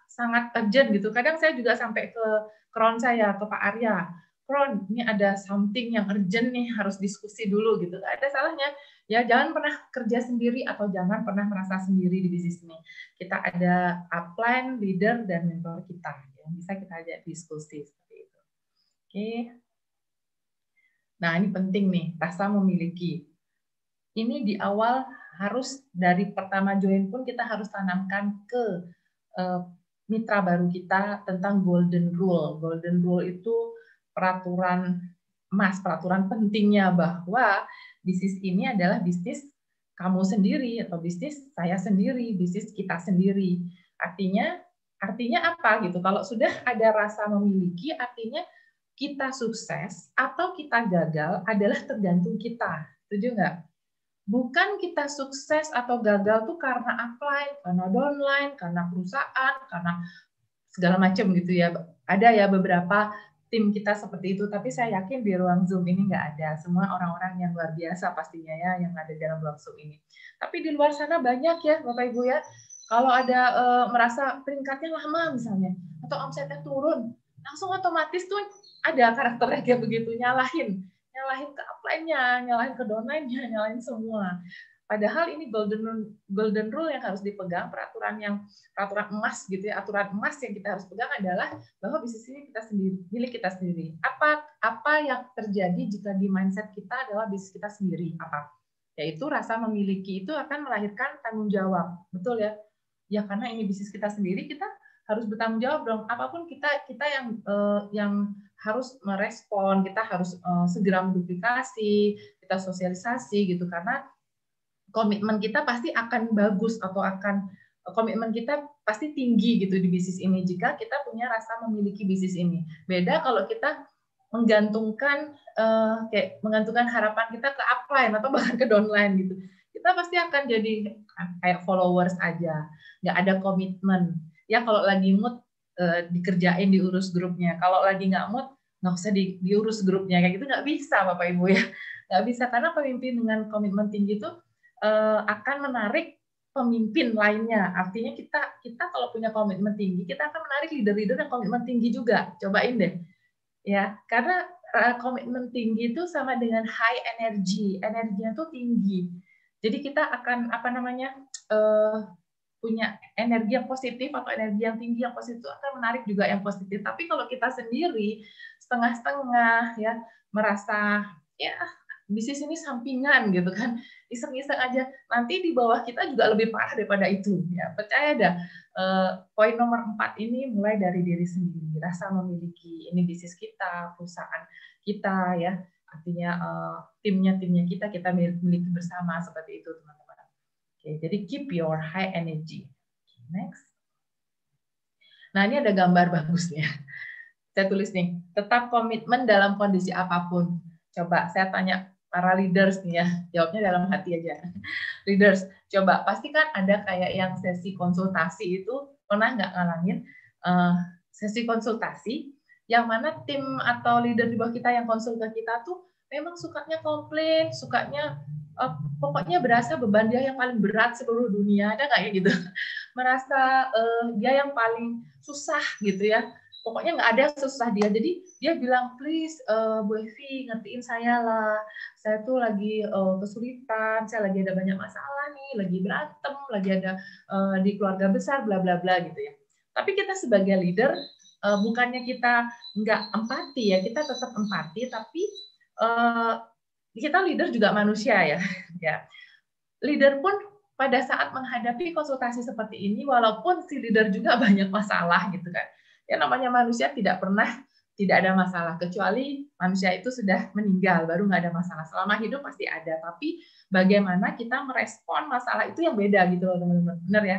sangat urgent gitu. Kadang saya juga sampai ke Crown saya, ke Pak Arya. Crown, ini ada something yang urgent nih, harus diskusi dulu gitu. Gak ada salahnya. Ya jangan pernah kerja sendiri atau jangan pernah merasa sendiri di bisnis ini. Kita ada upline, leader, dan mentor kita yang bisa kita ajak diskusi seperti itu. Oke. Nah, ini penting nih, rasa memiliki. Ini di awal harus dari pertama join pun kita harus tanamkan ke mitra baru kita tentang golden rule. Golden rule itu peraturan emas, peraturan pentingnya bahwa bisnis ini adalah bisnis kamu sendiri atau bisnis saya sendiri, bisnis kita sendiri. Artinya apa gitu? Kalau sudah ada rasa memiliki, artinya kita sukses atau kita gagal adalah tergantung kita. Setuju nggak? Bukan kita sukses atau gagal tuh karena upline, karena downline, karena perusahaan, karena segala macam gitu ya. Ada ya beberapa tim kita seperti itu, tapi saya yakin di ruang Zoom ini nggak ada. Semua orang-orang yang luar biasa pastinya ya, yang ada dalam ruang Zoom ini. Tapi di luar sana banyak ya Bapak Ibu ya, kalau ada merasa peringkatnya lama misalnya, atau omsetnya turun, langsung otomatis tuh ada karakternya kayak begitu, nyalahin ke upline-nya, nyalahin ke downline-nya, nyalahin semua. Padahal ini golden rule yang harus dipegang, peraturan emas gitu ya, aturan emas yang kita harus pegang adalah bahwa bisnis ini kita sendiri, milik kita sendiri. Apa yang terjadi jika di mindset kita adalah bisnis kita sendiri? Apa? Yaitu rasa memiliki itu akan melahirkan tanggung jawab, betul ya? Ya karena ini bisnis kita sendiri, kita harus bertanggung jawab dong. Apapun kita yang harus merespon, kita harus segera menduplikasi, kita sosialisasi gitu, karena komitmen kita pasti akan bagus atau komitmen kita pasti tinggi gitu di bisnis ini jika kita punya rasa memiliki bisnis ini. Beda kalau kita menggantungkan harapan kita ke upline atau bahkan ke downline gitu. Kita pasti akan jadi kayak followers aja, nggak ada komitmen. Ya kalau lagi mood dikerjain, diurus grupnya. Kalau lagi nggak mood, nggak usah diurus grupnya. Kayak gitu nggak bisa Bapak Ibu ya. Nggak bisa, karena pemimpin dengan komitmen tinggi itu akan menarik pemimpin lainnya. Artinya kita kalau punya komitmen tinggi, kita akan menarik leader-leader yang komitmen tinggi juga. Cobain deh. Ya, karena komitmen tinggi itu sama dengan high energy. Energinya tuh tinggi. Jadi kita akan punya energi yang positif atau energi yang tinggi yang positif itu akan menarik juga yang positif. Tapi kalau kita sendiri setengah-setengah ya, merasa ya bisnis ini sampingan gitu kan, iseng-iseng aja, nanti di bawah kita juga lebih parah daripada itu ya. Percaya dah. Poin nomor 4 ini mulai dari diri sendiri, rasa memiliki ini bisnis kita, perusahaan kita ya, artinya timnya kita miliki bersama, seperti itu teman-teman. Oke, jadi keep your high energy. Next. Nah, ini ada gambar bagusnya. Saya tulis nih, tetap komitmen dalam kondisi apapun. Coba saya tanya para leaders nih ya, jawabnya dalam hati aja. Leaders, coba pastikan ada kayak yang sesi konsultasi itu, pernah nggak ngalamin sesi konsultasi yang mana tim atau leader di bawah kita yang konsul ke kita tuh memang sukanya komplain, sukanya pokoknya berasa beban dia yang paling berat seluruh dunia, ada nggak ya gitu? Merasa dia yang paling susah gitu ya. Pokoknya nggak ada yang susah dia. Jadi dia bilang, please Bu Evi ngertiin saya lah. Saya tuh lagi kesulitan, saya lagi ada banyak masalah nih, lagi berantem, lagi ada di keluarga besar, bla bla bla gitu ya. Tapi kita sebagai leader, bukannya kita nggak empati ya, kita tetap empati, tapi kita leader juga manusia ya. Ya. Leader pun pada saat menghadapi konsultasi seperti ini, walaupun si leader juga banyak masalah gitu kan. Ya namanya manusia tidak ada masalah, kecuali manusia itu sudah meninggal, baru nggak ada masalah. Selama hidup pasti ada, tapi bagaimana kita merespon masalah itu yang beda gitu loh teman-teman. Benar ya?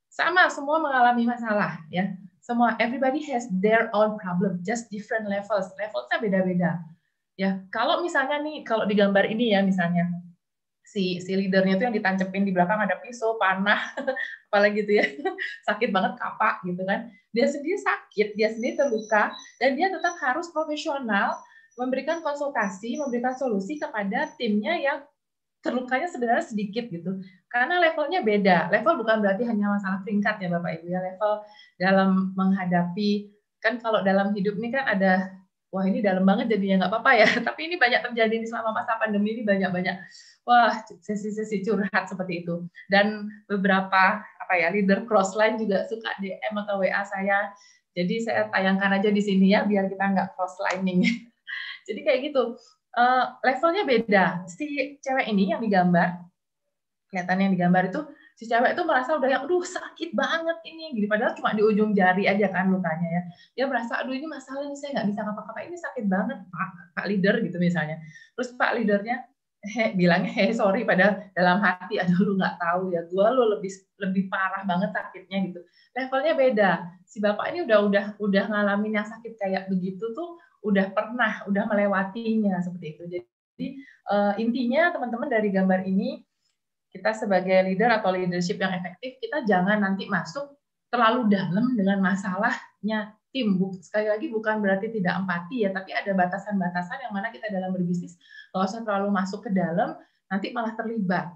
Sama, semua mengalami masalah ya. Semua, everybody has their own problem, just different levels. Levelnya beda-beda. Ya, kalau misalnya nih, kalau di gambar ini ya misalnya, si leadernya itu yang ditancepin di belakang ada pisau, panah, apalagi gitu ya, sakit banget kapak gitu kan. Dia sendiri sakit, dia sendiri terluka, dan dia tetap harus profesional memberikan konsultasi, memberikan solusi kepada timnya yang terlukanya sebenarnya sedikit gitu. Karena levelnya beda. Level bukan berarti hanya masalah peringkat ya Bapak Ibu ya. Level dalam menghadapi, kan kalau dalam hidup ini kan ada, wah ini dalam banget jadinya nggak apa-apa ya. Tapi ini banyak terjadi selama masa pandemi ini, banyak-banyak wah sesi-sesi curhat seperti itu. Dan beberapa leader crossline juga suka DM atau WA saya. Jadi saya tayangkan aja di sini ya biar kita nggak crosslining. Jadi kayak gitu. Levelnya beda. Si cewek ini yang digambar, kelihatan yang digambar itu, si cewek itu merasa udah yang, aduh sakit banget ini, gitu. Padahal cuma di ujung jari aja kan lukanya ya. Dia merasa, aduh ini masalah ini saya nggak bisa ngapa-ngapa, ini sakit banget Pak leader gitu misalnya. Terus Pak leadernya bilangnya, sorry, padahal dalam hati, aduh lu nggak tahu ya, gua lu lebih parah banget sakitnya gitu. Levelnya beda. Si bapak ini udah ngalamin yang sakit kayak begitu tuh, udah melewatinya seperti itu. Jadi intinya teman-teman dari gambar ini, kita sebagai leader atau leadership yang efektif, kita jangan nanti masuk terlalu dalam dengan masalahnya tim. Sekali lagi bukan berarti tidak empati ya, tapi ada batasan-batasan yang mana kita dalam berbisnis nggak usah terlalu masuk ke dalam, nanti malah terlibat.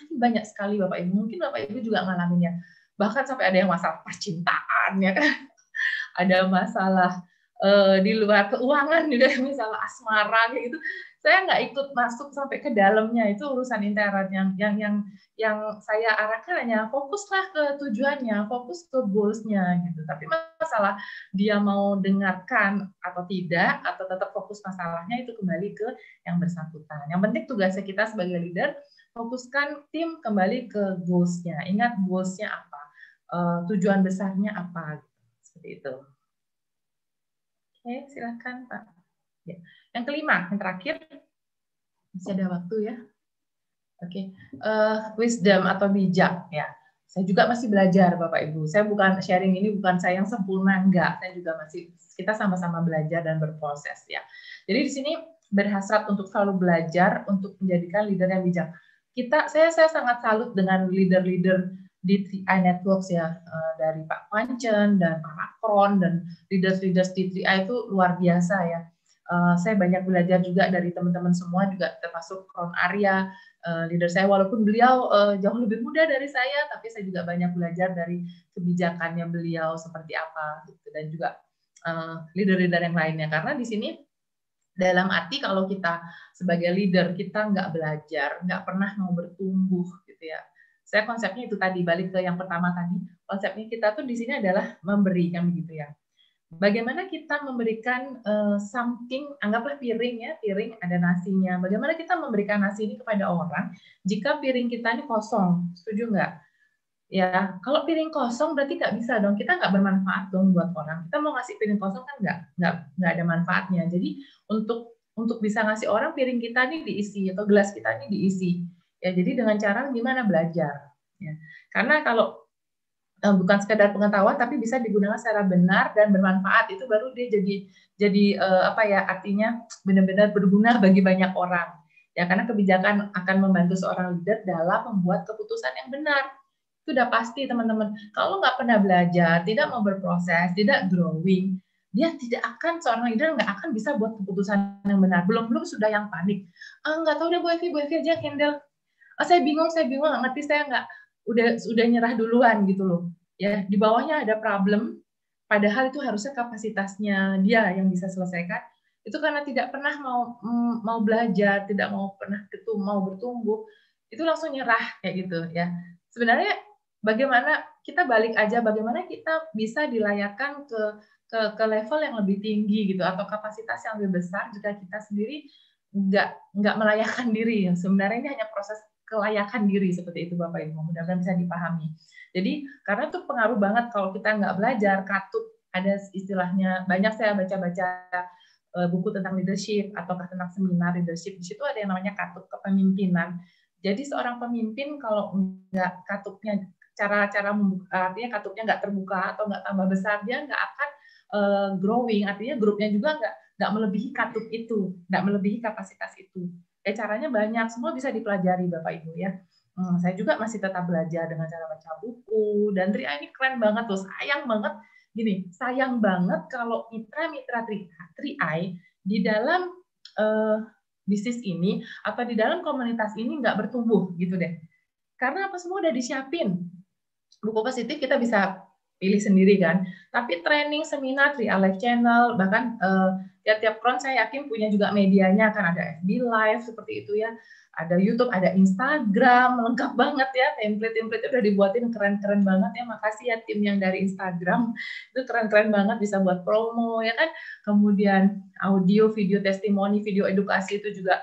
Ini banyak sekali Bapak Ibu, mungkin Bapak Ibu juga ngalaminnya. Bahkan sampai ada yang masalah percintaan ya kan, ada masalah di luar keuangan juga, misalnya asmara kayak gitu. Saya nggak ikut masuk sampai ke dalamnya, itu urusan intern yang saya arahkan hanya fokuslah ke tujuannya, fokus ke goals-nya gitu. Tapi masalah dia mau dengarkan atau tidak, atau tetap fokus masalahnya, itu kembali ke yang bersangkutan. Yang penting tugasnya kita sebagai leader, fokuskan tim kembali ke goals-nya. Ingat goals-nya apa, tujuan besarnya apa, seperti itu. Oke, silakan Pak. Ya. Yang kelima, yang terakhir, masih ada waktu ya. Oke, wisdom atau bijak ya. Saya juga masih belajar Bapak Ibu. Saya bukan sharing ini, bukan saya yang sempurna, enggak. Saya juga kita sama-sama belajar dan berproses ya. Jadi di sini berhasrat untuk selalu belajar untuk menjadikan leader yang bijak. Saya sangat salut dengan leader-leader di 3i Networks ya, dari Pak Pancen dan Pak Makron dan leaders di 3i itu luar biasa ya. Saya banyak belajar juga dari teman-teman semua, juga termasuk Ron Arya, leader saya, walaupun beliau jauh lebih muda dari saya, tapi saya juga banyak belajar dari kebijakannya beliau seperti apa, gitu. Dan juga leader-leader yang lainnya. Karena di sini dalam arti kalau kita sebagai leader kita nggak belajar, nggak pernah mau bertumbuh gitu ya. Saya konsepnya itu tadi, balik ke yang pertama tadi, konsepnya kita tuh di sini adalah memberi, kan begitu ya. Bagaimana kita memberikan something, anggaplah piring ya, piring ada nasinya. Bagaimana kita memberikan nasi ini kepada orang jika piring kita ini kosong, setuju nggak? Ya, kalau piring kosong berarti nggak bisa dong, kita nggak bermanfaat dong buat orang. Kita mau ngasih piring kosong kan nggak ada manfaatnya. Jadi untuk bisa ngasih orang piring kita ini diisi atau gelas kita ini diisi. Ya, jadi dengan cara gimana belajar. Ya. Karena kalau bukan sekedar pengetahuan tapi bisa digunakan secara benar dan bermanfaat, itu baru dia jadi apa ya, artinya benar-benar berguna bagi banyak orang. Ya, karena kebijakan akan membantu seorang leader dalam membuat keputusan yang benar. Itu udah pasti teman-teman. Kalau nggak pernah belajar, tidak mau berproses, tidak growing, dia tidak akan, seorang leader nggak akan bisa buat keputusan yang benar. Belum sudah yang panik. Nggak tahu deh Bu Evi aja handle. Saya bingung, nggak ngerti, saya nggak, udah nyerah duluan gitu loh. Ya, di bawahnya ada problem, padahal itu harusnya kapasitasnya dia yang bisa selesaikan. Itu karena tidak pernah mau belajar, tidak mau pernah mau bertumbuh, itu langsung nyerah kayak gitu ya. Sebenarnya bagaimana kita balik aja, bagaimana kita bisa dilayakkan ke level yang lebih tinggi gitu, atau kapasitas yang lebih besar jika kita sendiri nggak melayakkan diri. Sebenarnya ini hanya proses kelayakan diri, seperti itu Bapak Ibu, mudah-mudahan bisa dipahami. Jadi karena itu pengaruh banget kalau kita nggak belajar, katup, ada istilahnya, banyak saya baca-baca buku tentang leadership ataukah tentang seminar leadership, di situ ada yang namanya katup kepemimpinan. Jadi seorang pemimpin kalau nggak katupnya, cara artinya katupnya nggak terbuka atau nggak tambah besar, dia nggak akan growing, artinya grupnya juga nggak melebihi katup itu, nggak melebihi kapasitas itu. Caranya banyak, semua bisa dipelajari Bapak Ibu ya. Saya juga masih tetap belajar dengan cara baca buku, dan Tri ini keren banget tuh, sayang banget kalau mitra-mitra Tri di dalam bisnis ini atau di dalam komunitas ini nggak bertumbuh gitu deh. Karena apa, semua udah disiapin. Buku positif kita bisa pilih sendiri kan. Tapi training, seminar, Tri Live Channel, bahkan tiap-tiap kron saya yakin punya juga medianya, kan ada FB Live seperti itu ya. Ada YouTube, ada Instagram, lengkap banget ya. Template-template udah dibuatin keren-keren banget ya. Makasih ya tim yang dari Instagram. Itu keren-keren banget, bisa buat promo ya kan. Kemudian audio, video testimoni, video edukasi itu juga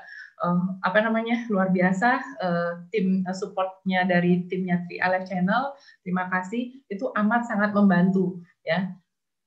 luar biasa. Tim supportnya dari timnya Tri Live Channel, terima kasih, itu amat sangat membantu ya.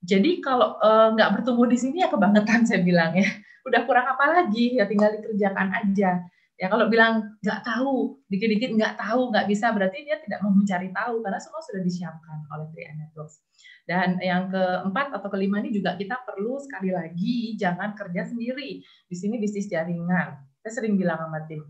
Jadi kalau nggak bertumbuh di sini ya kebangetan saya bilang ya. Udah kurang apa lagi, ya tinggal dikerjakan aja. Ya kalau bilang nggak tahu, dikit-dikit nggak tahu, nggak bisa, berarti dia tidak mau mencari tahu, karena semua sudah disiapkan oleh 3i Networks. Dan yang keempat atau kelima ini juga kita perlu sekali lagi, jangan kerja sendiri. Di sini bisnis jaringan. Saya sering bilang sama tim,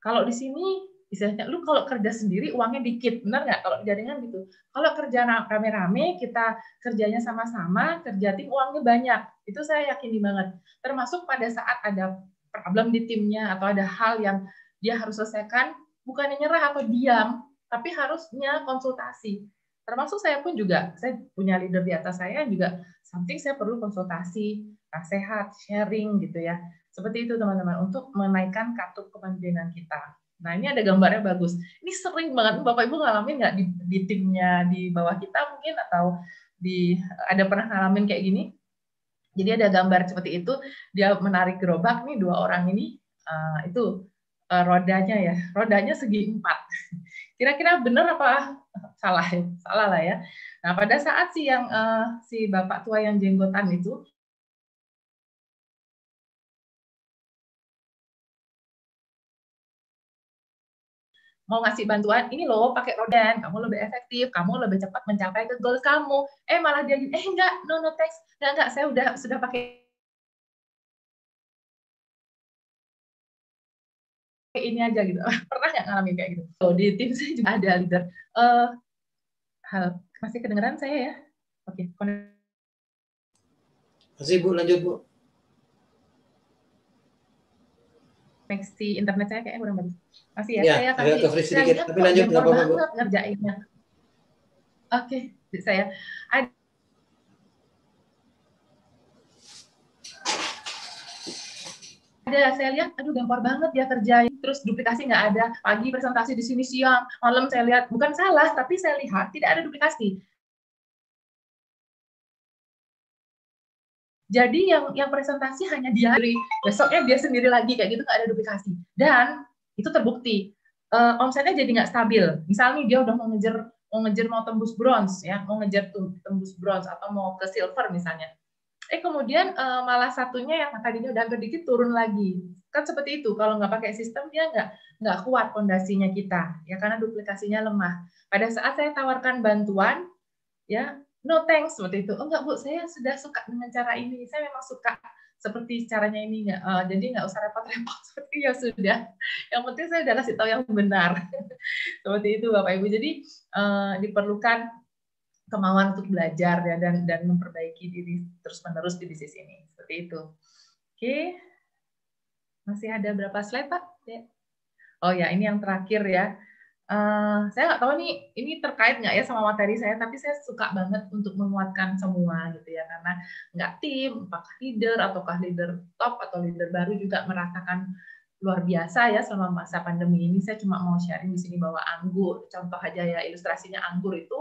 kalau di sini istilahnya lu kalau kerja sendiri uangnya dikit, benar nggak? Kalau jaringan gitu. Kalau kerja rame-rame, kita kerjanya sama-sama, kerja tim, uangnya banyak. Itu saya yakin banget. Termasuk pada saat ada problem di timnya atau ada hal yang dia harus selesaikan, bukannya nyerah atau diam, tapi harusnya konsultasi. Termasuk saya pun juga, saya punya leader di atas saya juga, something saya perlu konsultasi, nasihat, sharing gitu ya. Seperti itu teman-teman, untuk menaikkan katup kepemimpinan kita. Nah ini ada gambarnya bagus. Ini sering banget Bapak Ibu ngalamin nggak di timnya di bawah kita mungkin, atau ada pernah ngalamin kayak gini? Jadi ada gambar seperti itu, dia menarik gerobak nih, dua orang ini, itu rodanya segi 4. Kira-kira benar apa salah? Salah lah ya. Nah pada saat si bapak tua yang jenggotan itu mau ngasih bantuan, ini loh pakai rodan, kamu lebih efektif, kamu lebih cepat mencapai ke goal kamu. Malah dia gini, enggak, no thanks, enggak, saya sudah pakai ini aja gitu. Pernah nggak ngalamin kayak gitu? Di tim saya juga ada leader. Masih kedengeran saya ya? Oke. Masih Bu, lanjut Bu. koneksi internet saya kayaknya kurang bagus. Masih ya, Ya, saya agak ke freeze sedikit. Tapi lanjut nggak apa-apa, Bu. Ngerjainnya. Oke, saya ada, saya lihat, aduh gampang banget ya kerjain, terus duplikasi nggak ada, pagi presentasi di sini, siang, malam saya lihat, bukan salah, tapi saya lihat tidak ada duplikasi. Jadi yang presentasi hanya dia, besoknya dia sendiri lagi, kayak gitu, nggak ada duplikasi. Dan itu terbukti, omsetnya jadi nggak stabil. Misalnya dia udah mau ngejar mau tembus bronze, ya, mau ngejar tembus bronze atau mau ke silver misalnya. Kemudian malah satunya yang tadinya udah agak dikit turun lagi. Kan seperti itu, kalau nggak pakai sistem dia nggak kuat fondasinya kita, ya, karena duplikasinya lemah. Pada saat saya tawarkan bantuan, ya, no thanks, seperti itu. Oh enggak Bu, saya sudah suka dengan cara ini, saya memang suka seperti caranya ini, jadi nggak usah repot-repot, seperti ya sudah. Yang penting saya udah kasih tahu yang benar. Seperti itu Bapak Ibu. Jadi diperlukan kemauan untuk belajar, ya, dan memperbaiki diri terus-menerus di bisnis ini. Seperti itu. Oke. Masih ada berapa slide, Pak? Oh ya, ini yang terakhir ya. Saya nggak tahu nih, ini terkait nggak ya sama materi saya, tapi saya suka banget untuk menguatkan semua gitu ya, karena nggak tim, apakah leader ataukah leader top atau leader baru juga merasakan luar biasa ya selama masa pandemi ini. Saya cuma mau sharing di sini bahwa anggur, contoh aja ya, ilustrasinya anggur itu,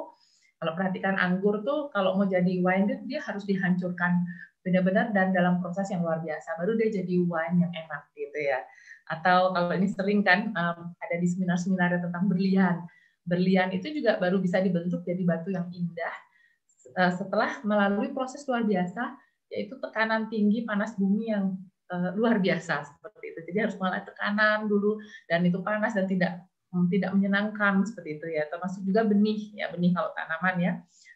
kalau perhatikan anggur tuh kalau mau jadi wine dia harus dihancurkan benar-benar dan dalam proses yang luar biasa, baru dia jadi wine yang enak gitu ya. Atau kalau ini sering kan ada di seminar-seminar tentang berlian. Berlian itu juga baru bisa dibentuk jadi batu yang indah setelah melalui proses luar biasa, yaitu tekanan tinggi panas bumi yang luar biasa seperti itu. Jadi harus melalui tekanan dulu, dan itu panas dan tidak menyenangkan seperti itu ya. Termasuk juga benih ya, benih kalau tanaman ya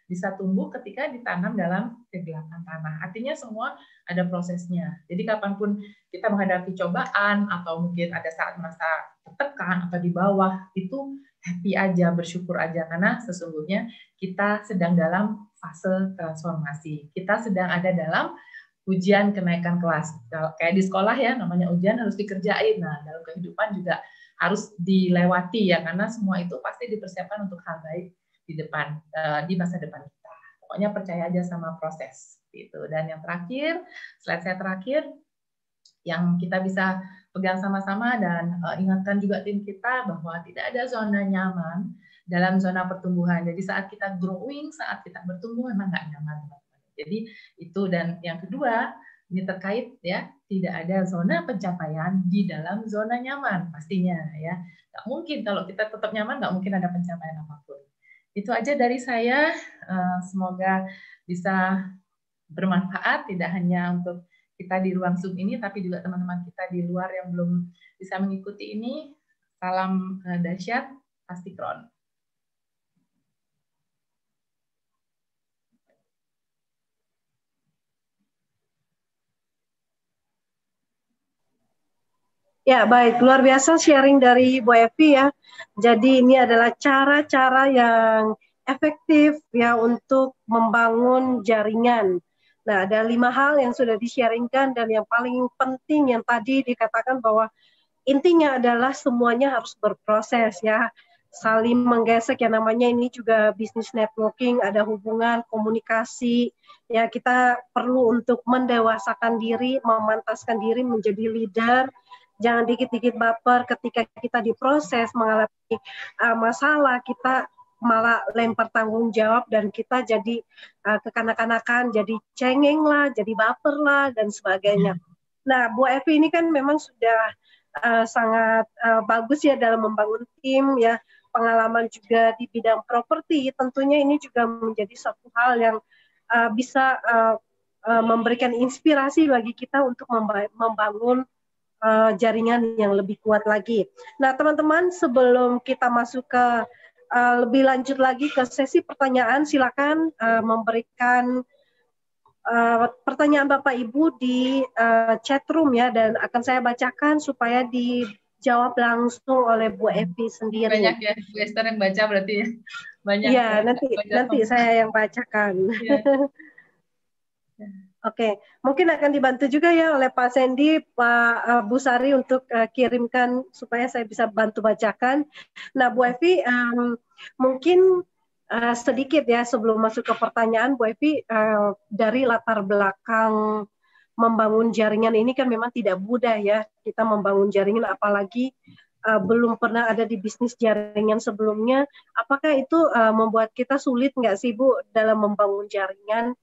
bisa tumbuh ketika ditanam dalam kegelapan tanah. Artinya semua ada prosesnya. Jadi kapanpun kita menghadapi cobaan atau mungkin ada saat merasa tertekan atau di bawah, itu happy aja, bersyukur aja, karena sesungguhnya kita sedang dalam fase transformasi. Kita sedang ada dalam ujian kenaikan kelas. Kayak di sekolah ya, namanya ujian harus dikerjain. Nah, dalam kehidupan juga harus dilewati ya, karena semua itu pasti dipersiapkan untuk hal baik di depan, di masa depan kita. Pokoknya percaya aja sama proses gitu. Dan yang terakhir, slide saya terakhir, yang kita bisa pegang sama-sama dan ingatkan juga tim kita bahwa tidak ada zona nyaman dalam zona pertumbuhan. Jadi saat kita growing, saat kita bertumbuh memang nggak nyaman. Jadi itu. Dan yang kedua, ini terkait ya, tidak ada zona pencapaian di dalam zona nyaman pastinya ya. Nggak mungkin kalau kita tetap nyaman, nggak mungkin ada pencapaian apapun. Itu aja dari saya. Semoga bisa bermanfaat, tidak hanya untuk kita di ruang Zoom ini, tapi juga teman-teman kita di luar yang belum bisa mengikuti ini. Salam dahsyat, Pastikron. Ya, baik. Luar biasa sharing dari Bu Evi ya. Jadi ini adalah cara-cara yang efektif ya untuk membangun jaringan. Nah, ada 5 hal yang sudah di-sharingkan, dan yang paling penting yang tadi dikatakan bahwa intinya adalah semuanya harus berproses ya. Saling menggesek, yang namanya ini juga bisnis networking, ada hubungan, komunikasi. Ya, kita perlu untuk mendewasakan diri, memantaskan diri menjadi leader. Jangan dikit-dikit baper ketika kita diproses mengalami masalah, kita malah lempar tanggung jawab dan kita jadi kekanak-kanakan, jadi cengeng lah, jadi baper lah, dan sebagainya. Nah, Bu Evi ini kan memang sudah sangat bagus ya dalam membangun tim ya, pengalaman juga di bidang properti. Tentunya ini juga menjadi satu hal yang bisa memberikan inspirasi bagi kita untuk membangun jaringan yang lebih kuat lagi. Nah, teman-teman, sebelum kita masuk ke lebih lanjut lagi ke sesi pertanyaan, silakan memberikan pertanyaan Bapak Ibu di chat room ya, dan akan saya bacakan supaya dijawab langsung oleh Bu Evi sendiri. Banyak ya, Bu Esther yang baca berarti ya. Banyak. Iya, nanti saya yang bacakan. Ya. Oke, mungkin akan dibantu juga ya oleh Pak Sandy, Pak Bu Sari untuk kirimkan supaya saya bisa bantu bacakan. Nah, Bu Evi, mungkin sedikit ya sebelum masuk ke pertanyaan, Bu Evi, dari latar belakang membangun jaringan ini kan memang tidak mudah ya, kita membangun jaringan apalagi belum pernah ada di bisnis jaringan sebelumnya. Apakah itu membuat kita sulit nggak sih Bu dalam membangun jaringan?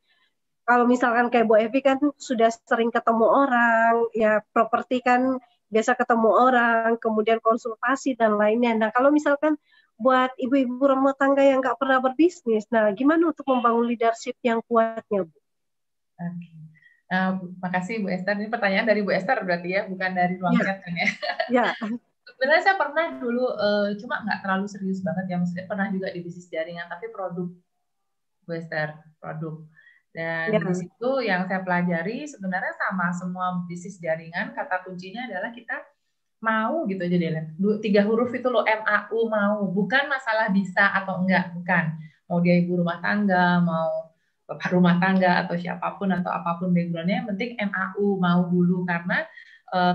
Kalau misalkan kayak Bu Evi kan sudah sering ketemu orang, ya properti kan biasa ketemu orang, kemudian konsultasi dan lainnya. Nah kalau misalkan buat ibu-ibu rumah tangga yang nggak pernah berbisnis, nah gimana untuk membangun leadership yang kuatnya, Bu? Oke. Makasih Bu Esther. Ini pertanyaan dari Bu Esther berarti ya, bukan dari ruang chat kan ya? Ya. Sebenarnya saya pernah dulu, cuma nggak terlalu serius banget ya, maksudnya pernah juga di bisnis jaringan, tapi produk, Bu Esther, produk. Dan di situ yang saya pelajari sebenarnya sama semua bisnis jaringan, kata kuncinya adalah kita mau gitu aja deh. 3 huruf itu loh, MAU, mau. Bukan masalah bisa atau enggak, bukan. Mau dia ibu rumah tangga, mau bapak rumah tangga atau siapapun atau apapun backgroundnya, yang penting MAU, mau dulu. Karena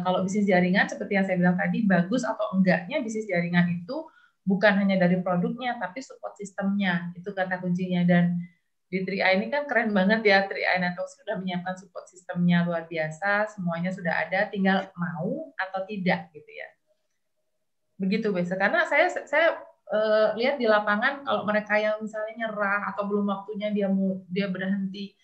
kalau bisnis jaringan seperti yang saya bilang tadi, bagus atau enggaknya bisnis jaringan itu bukan hanya dari produknya, tapi support sistemnya. Itu kata kuncinya. Dan di 3i ini kan keren banget ya, 3i Network sudah menyiapkan support sistemnya luar biasa, semuanya sudah ada, tinggal mau atau tidak gitu ya. Begitu biasa. Karena saya lihat di lapangan kalau mereka yang misalnya nyerah atau belum waktunya dia berhenti,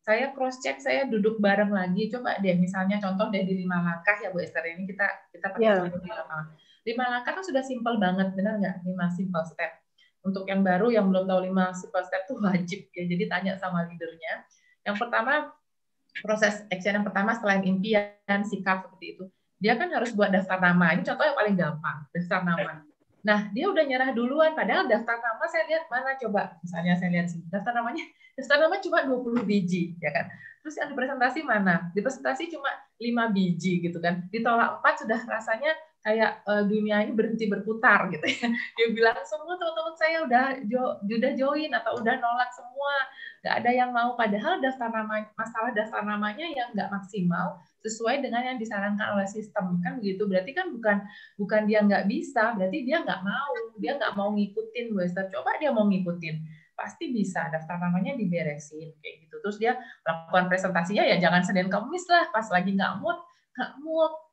saya cross check, saya duduk bareng lagi, coba deh misalnya contoh deh di 5 langkah ya Bu Esther, ini kita pakai contoh di lapangan. 5 langkah kan sudah simple banget, benar nggak? 5 simple step. Untuk yang baru yang belum tahu 5 simple step itu wajib ya, jadi tanya sama leadernya. Yang pertama, proses action yang pertama selain impian, sikap seperti itu, dia kan harus buat daftar nama. Ini contoh yang paling gampang, daftar nama. Nah, dia udah nyerah duluan, padahal daftar nama saya lihat mana coba. Misalnya saya lihat daftar nama cuma 20 biji, ya kan. Terus yang dipresentasi mana? Dipresentasi cuma 5 biji gitu kan. Ditolak 4 sudah rasanya kayak dunia ini berhenti berputar gitu ya. Dia bilang semua teman-teman saya udah join atau udah nolak semua, nggak ada yang mau. Padahal masalah daftar namanya yang nggak maksimal sesuai dengan yang disarankan oleh sistem kan begitu. Berarti kan bukan dia nggak bisa, berarti dia nggak mau ngikutin Western. Coba dia mau ngikutin, pasti bisa. Daftar namanya diberesin kayak gitu. Terus dia lakukan presentasinya ya jangan Senin Kamis lah, pas lagi nggak mood,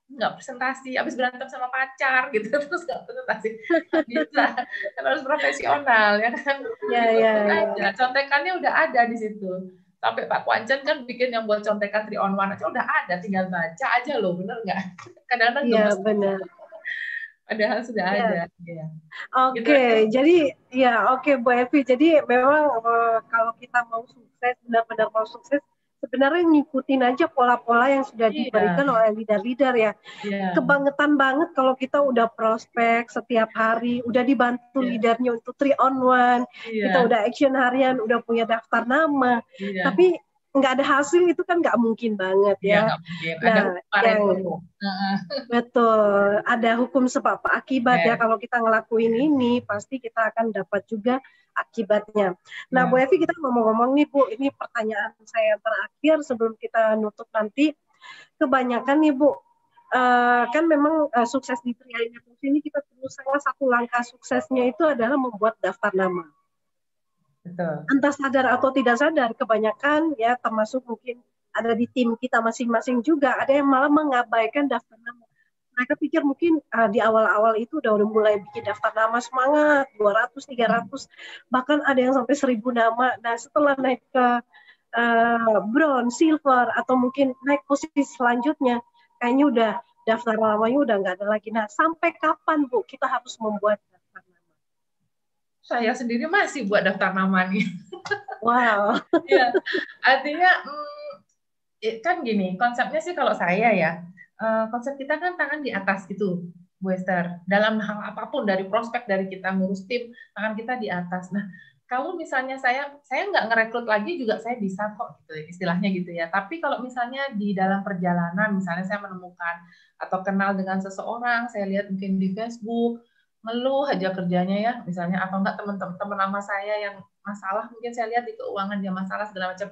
nggak presentasi, habis berantem sama pacar gitu, terus nggak presentasi, nggak bisa, kan harus profesional ya kan. Ya. Contekannya udah ada di situ. Sampai Pak Kwancan kan bikin yang buat contekan 3-on-1 aja udah ada, tinggal baca aja loh, bener nggak? Kadang-kadang gemes. Benar. Padahal sudah ada. Ya. Oke, jadi Bu Evi. Jadi memang kalau kita mau sukses, benar-benar mau sukses, sebenarnya ngikutin aja pola-pola yang sudah diberikan oleh leader-leader ya. Kebangetan banget kalau kita udah prospek setiap hari, udah dibantu leadernya untuk 3-on-1, kita udah action harian, udah punya daftar nama, tapi nggak ada hasil, itu kan nggak mungkin banget ya. Nah, betul, ada hukum sebab akibat ya. Kalau kita ngelakuin ini, pasti kita akan dapat juga akibatnya. Nah, Bu Evi, kita ngomong-ngomong nih Bu, ini pertanyaan saya terakhir sebelum kita nutup nanti. Kebanyakan nih Bu, kan memang sukses di 3i Network ini kita perlu, salah satu langkah suksesnya itu adalah membuat daftar nama. Betul. Entah sadar atau tidak sadar, kebanyakan ya, termasuk mungkin ada di tim kita masing-masing juga, ada yang malah mengabaikan daftar nama. Mereka pikir mungkin di awal-awal itu udah mulai bikin daftar nama, semangat 200, 300, bahkan ada yang sampai 1000 nama. Nah, setelah naik ke bronze, silver, atau mungkin naik posisi selanjutnya, kayaknya udah daftar namanya udah nggak ada lagi. Nah, sampai kapan Bu kita harus membuat daftar nama? Saya sendiri masih buat daftar nama nih. Wow. Ya, artinya kan gini, konsepnya sih kalau saya ya, konsep kita kan tangan di atas gitu, Bu Esther. Dalam hal apapun, dari prospek, dari kita ngurus tim, tangan kita di atas. Nah, kalau misalnya saya nggak ngerekrut lagi juga saya bisa kok, gitu istilahnya gitu ya. Tapi kalau misalnya di dalam perjalanan, misalnya saya menemukan atau kenal dengan seseorang, saya lihat mungkin di Facebook, ngeluh aja kerjanya ya, misalnya, atau enggak teman-teman lama saya yang masalah, mungkin saya lihat di keuangan dia masalah segala macam,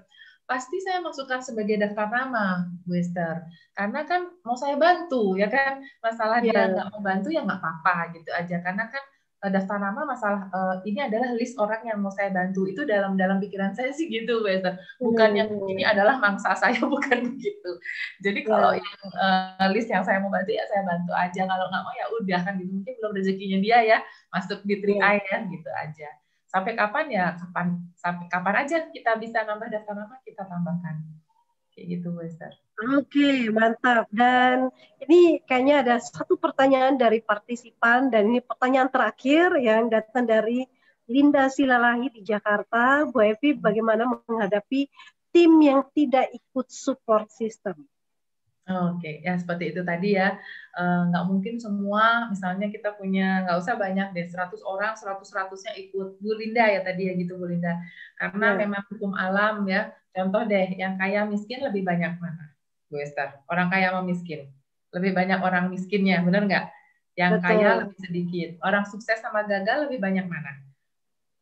pasti saya masukkan sebagai daftar nama, Bu Esther. Karena kan mau saya bantu, ya kan. Masalah dia nggak mau bantu ya nggak apa-apa gitu aja. Karena kan daftar nama masalah ini adalah list orang yang mau saya bantu. Itu dalam pikiran saya sih gitu, Bu Esther. Bukan yang ini adalah mangsa saya, bukan begitu. Jadi kalau yang list yang saya mau bantu ya saya bantu aja. Kalau nggak mau ya udah kan gitu. Mungkin belum rezekinya dia ya masuk di 3i ya gitu aja. Sampai kapan ya sampai kapan aja kita bisa nambah daftar nama kita tambahkan kayak gitu, Bu Esther. Oke, mantap. Dan ini kayaknya ada satu pertanyaan dari partisipan dan ini pertanyaan terakhir yang datang dari Linda Silalahi di Jakarta. Bu Evi, bagaimana menghadapi tim yang tidak ikut support system? Oke, ya seperti itu tadi ya. Nggak mungkin semua, misalnya kita punya, nggak usah banyak deh, 100 orang, 100-100-nya ikut. Bu Linda ya tadi ya gitu, Bu Linda. Karena memang hukum alam ya. Contoh deh, yang kaya miskin lebih banyak mana? Bu Esther, orang kaya sama miskin. Lebih banyak orang miskinnya, benar nggak? Yang kaya lebih sedikit. Orang sukses sama gagal lebih banyak mana?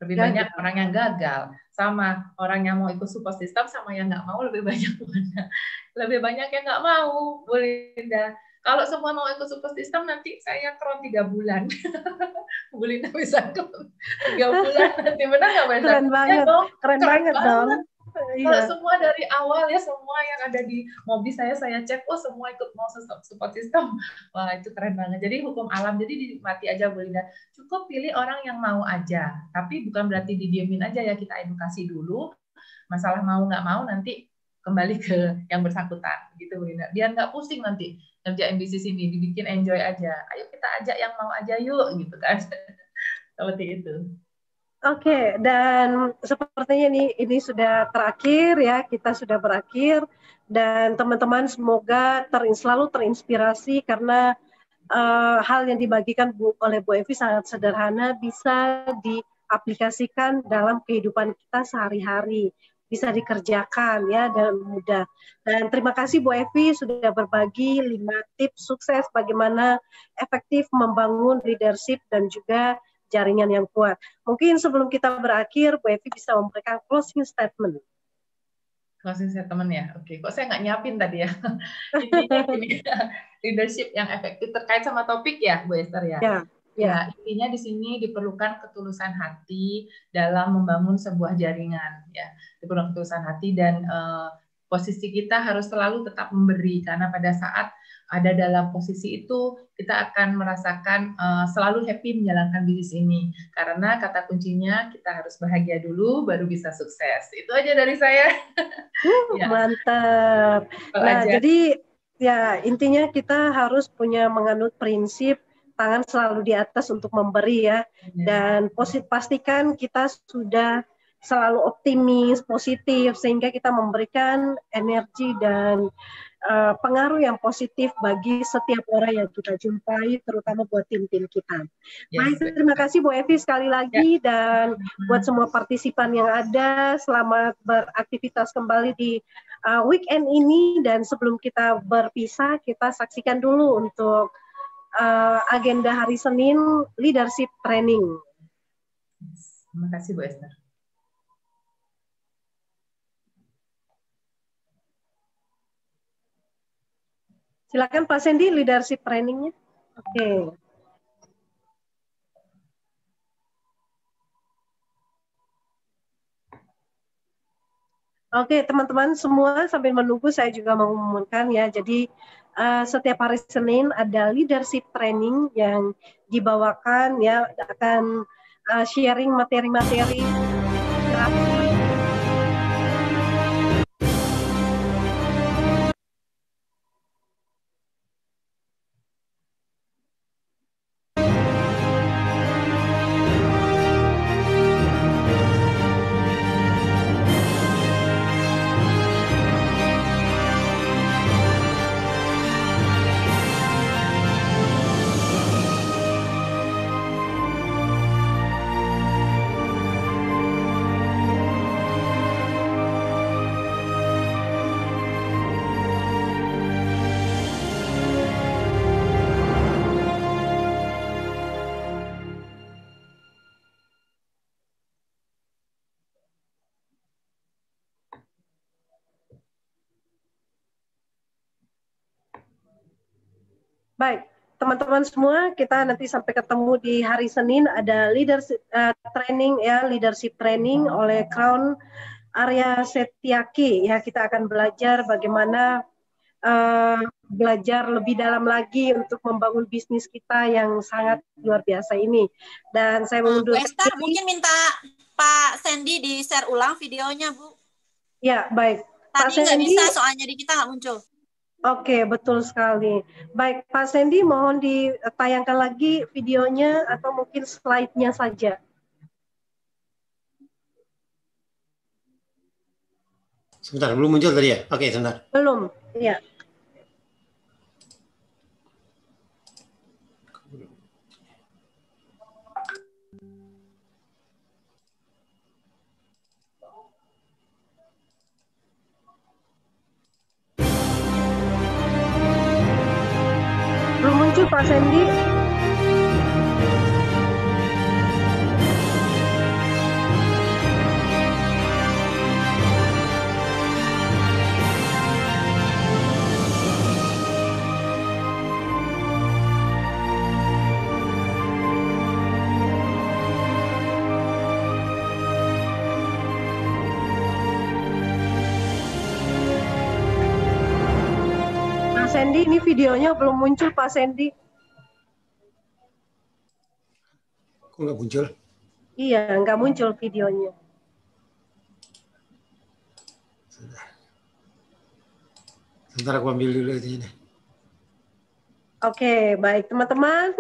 Lebih banyak orang yang gagal. Sama orang yang mau ikut support system sama yang nggak mau lebih banyak mana? Lebih banyak yang nggak mau, Bu Linda. Kalau semua mau ikut support system, nanti saya kron 3 bulan. Bu Linda bisa kron 3 bulan. Nanti benar nggak, Bu? Keren banget, ya dong. Keren banget dong. Kalau semua dari awal ya, semua yang ada di mobil saya cek, oh semua ikut mau support system. Wah, itu keren banget. Jadi hukum alam, jadi dinikmati aja, Bu Linda. Cukup pilih orang yang mau aja. Tapi bukan berarti didiemin aja ya, kita edukasi dulu. Masalah mau nggak mau nanti kembali ke yang bersangkutan gitu, Bu Linda. Biar nggak pusing nanti ngerjain bisnis ini, dibikin enjoy aja. Ayo kita ajak yang mau aja yuk gitu kan. Seperti itu. Oke, dan sepertinya ini sudah terakhir ya, kita sudah berakhir dan teman-teman semoga selalu terinspirasi karena hal yang dibagikan oleh Bu Evi sangat sederhana, bisa diaplikasikan dalam kehidupan kita sehari-hari, bisa dikerjakan ya dan mudah. Dan terima kasih Bu Evi sudah berbagi 5 tips sukses bagaimana efektif membangun leadership dan juga jaringan yang kuat. Mungkin sebelum kita berakhir, Bu Evi bisa memberikan closing statement. Closing statement ya, oke. Kok saya nggak nyiapin tadi ya? Intinya gini, leadership yang efektif terkait sama topik ya, Bu Esther ya. Ya, intinya di sini diperlukan ketulusan hati dalam membangun sebuah jaringan. Ya, diperlukan ketulusan hati dan posisi kita harus selalu tetap memberi karena pada saat ada dalam posisi itu kita akan merasakan selalu happy menjalankan bisnis ini karena kata kuncinya kita harus bahagia dulu baru bisa sukses. Itu aja dari saya. Ya. Mantap. Nah, jadi ya intinya kita harus punya menganut prinsip tangan selalu di atas untuk memberi ya. Dan pastikan kita sudah selalu optimis, positif sehingga kita memberikan energi dan pengaruh yang positif bagi setiap orang yang kita jumpai, terutama buat tim-tim kita. Baik, terima kasih Bu Evi sekali lagi dan buat semua partisipan yang ada, selamat beraktivitas kembali di weekend ini dan sebelum kita berpisah, kita saksikan dulu untuk agenda hari Senin leadership training. Terima kasih Bu Esther. Silakan Pak Sandy, leadership trainingnya. Oke. Oke, teman-teman semua sambil menunggu saya juga mengumumkan ya. Jadi setiap hari Senin ada leadership training yang dibawakan ya, akan sharing materi-materi. Baik, teman-teman semua, kita nanti sampai ketemu di hari Senin ada leadership training ya, leadership training oleh Crown Arya Setiaki ya. Kita akan belajar bagaimana belajar lebih dalam lagi untuk membangun bisnis kita yang sangat luar biasa ini. Dan saya mengundurkan Esther, mungkin minta Pak Sandy di-share ulang videonya, Bu. Ya, baik. Tadi nggak bisa, soalnya di kita nggak muncul. Oke, betul sekali. Baik, Pak Sandy, mohon ditayangkan lagi videonya atau mungkin slide-nya saja. Sebentar, belum muncul tadi ya? Oke, sebentar. Belum, ya. Belum muncul Pak Sandy. Pak Sandy, ini videonya belum muncul Pak Sandy. Kok nggak muncul? Iya, nggak muncul videonya. Sebentar aku ambil dulu ini. Oke, baik teman-teman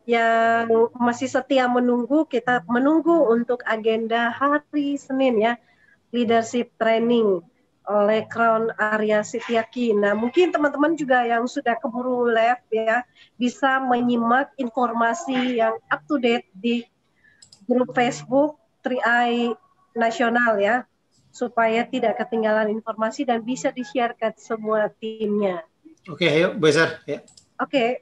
yang masih setia menunggu, kita menunggu untuk agenda hari Senin ya, leadership training oleh Crown Arya Setiaki. Nah, mungkin teman-teman juga yang sudah keburu live ya, bisa menyimak informasi yang up to date di grup Facebook 3i Nasional ya, supaya tidak ketinggalan informasi dan bisa di-share ke semua timnya. Oke, ayo Bu Esther. Ya. Oke.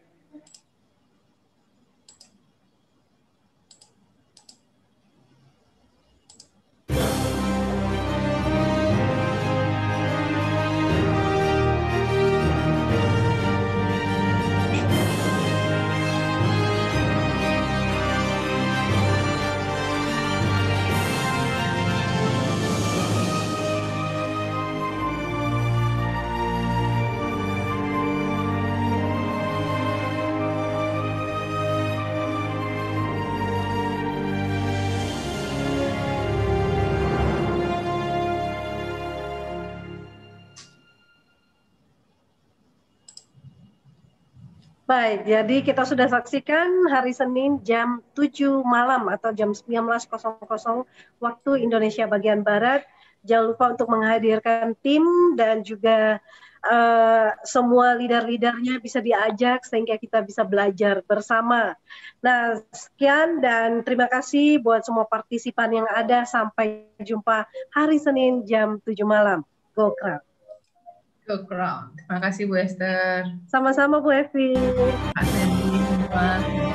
Baik, jadi kita sudah saksikan hari Senin jam 7 malam atau jam 19.00 waktu Indonesia bagian Barat. Jangan lupa untuk menghadirkan tim dan juga semua leader-leadernya bisa diajak sehingga kita bisa belajar bersama. Nah, sekian dan terima kasih buat semua partisipan yang ada. Sampai jumpa hari Senin jam 7 malam. Go Crown. Go Crown. Terima kasih Bu Esther. Sama-sama Bu Evi. Pak Sandy semua.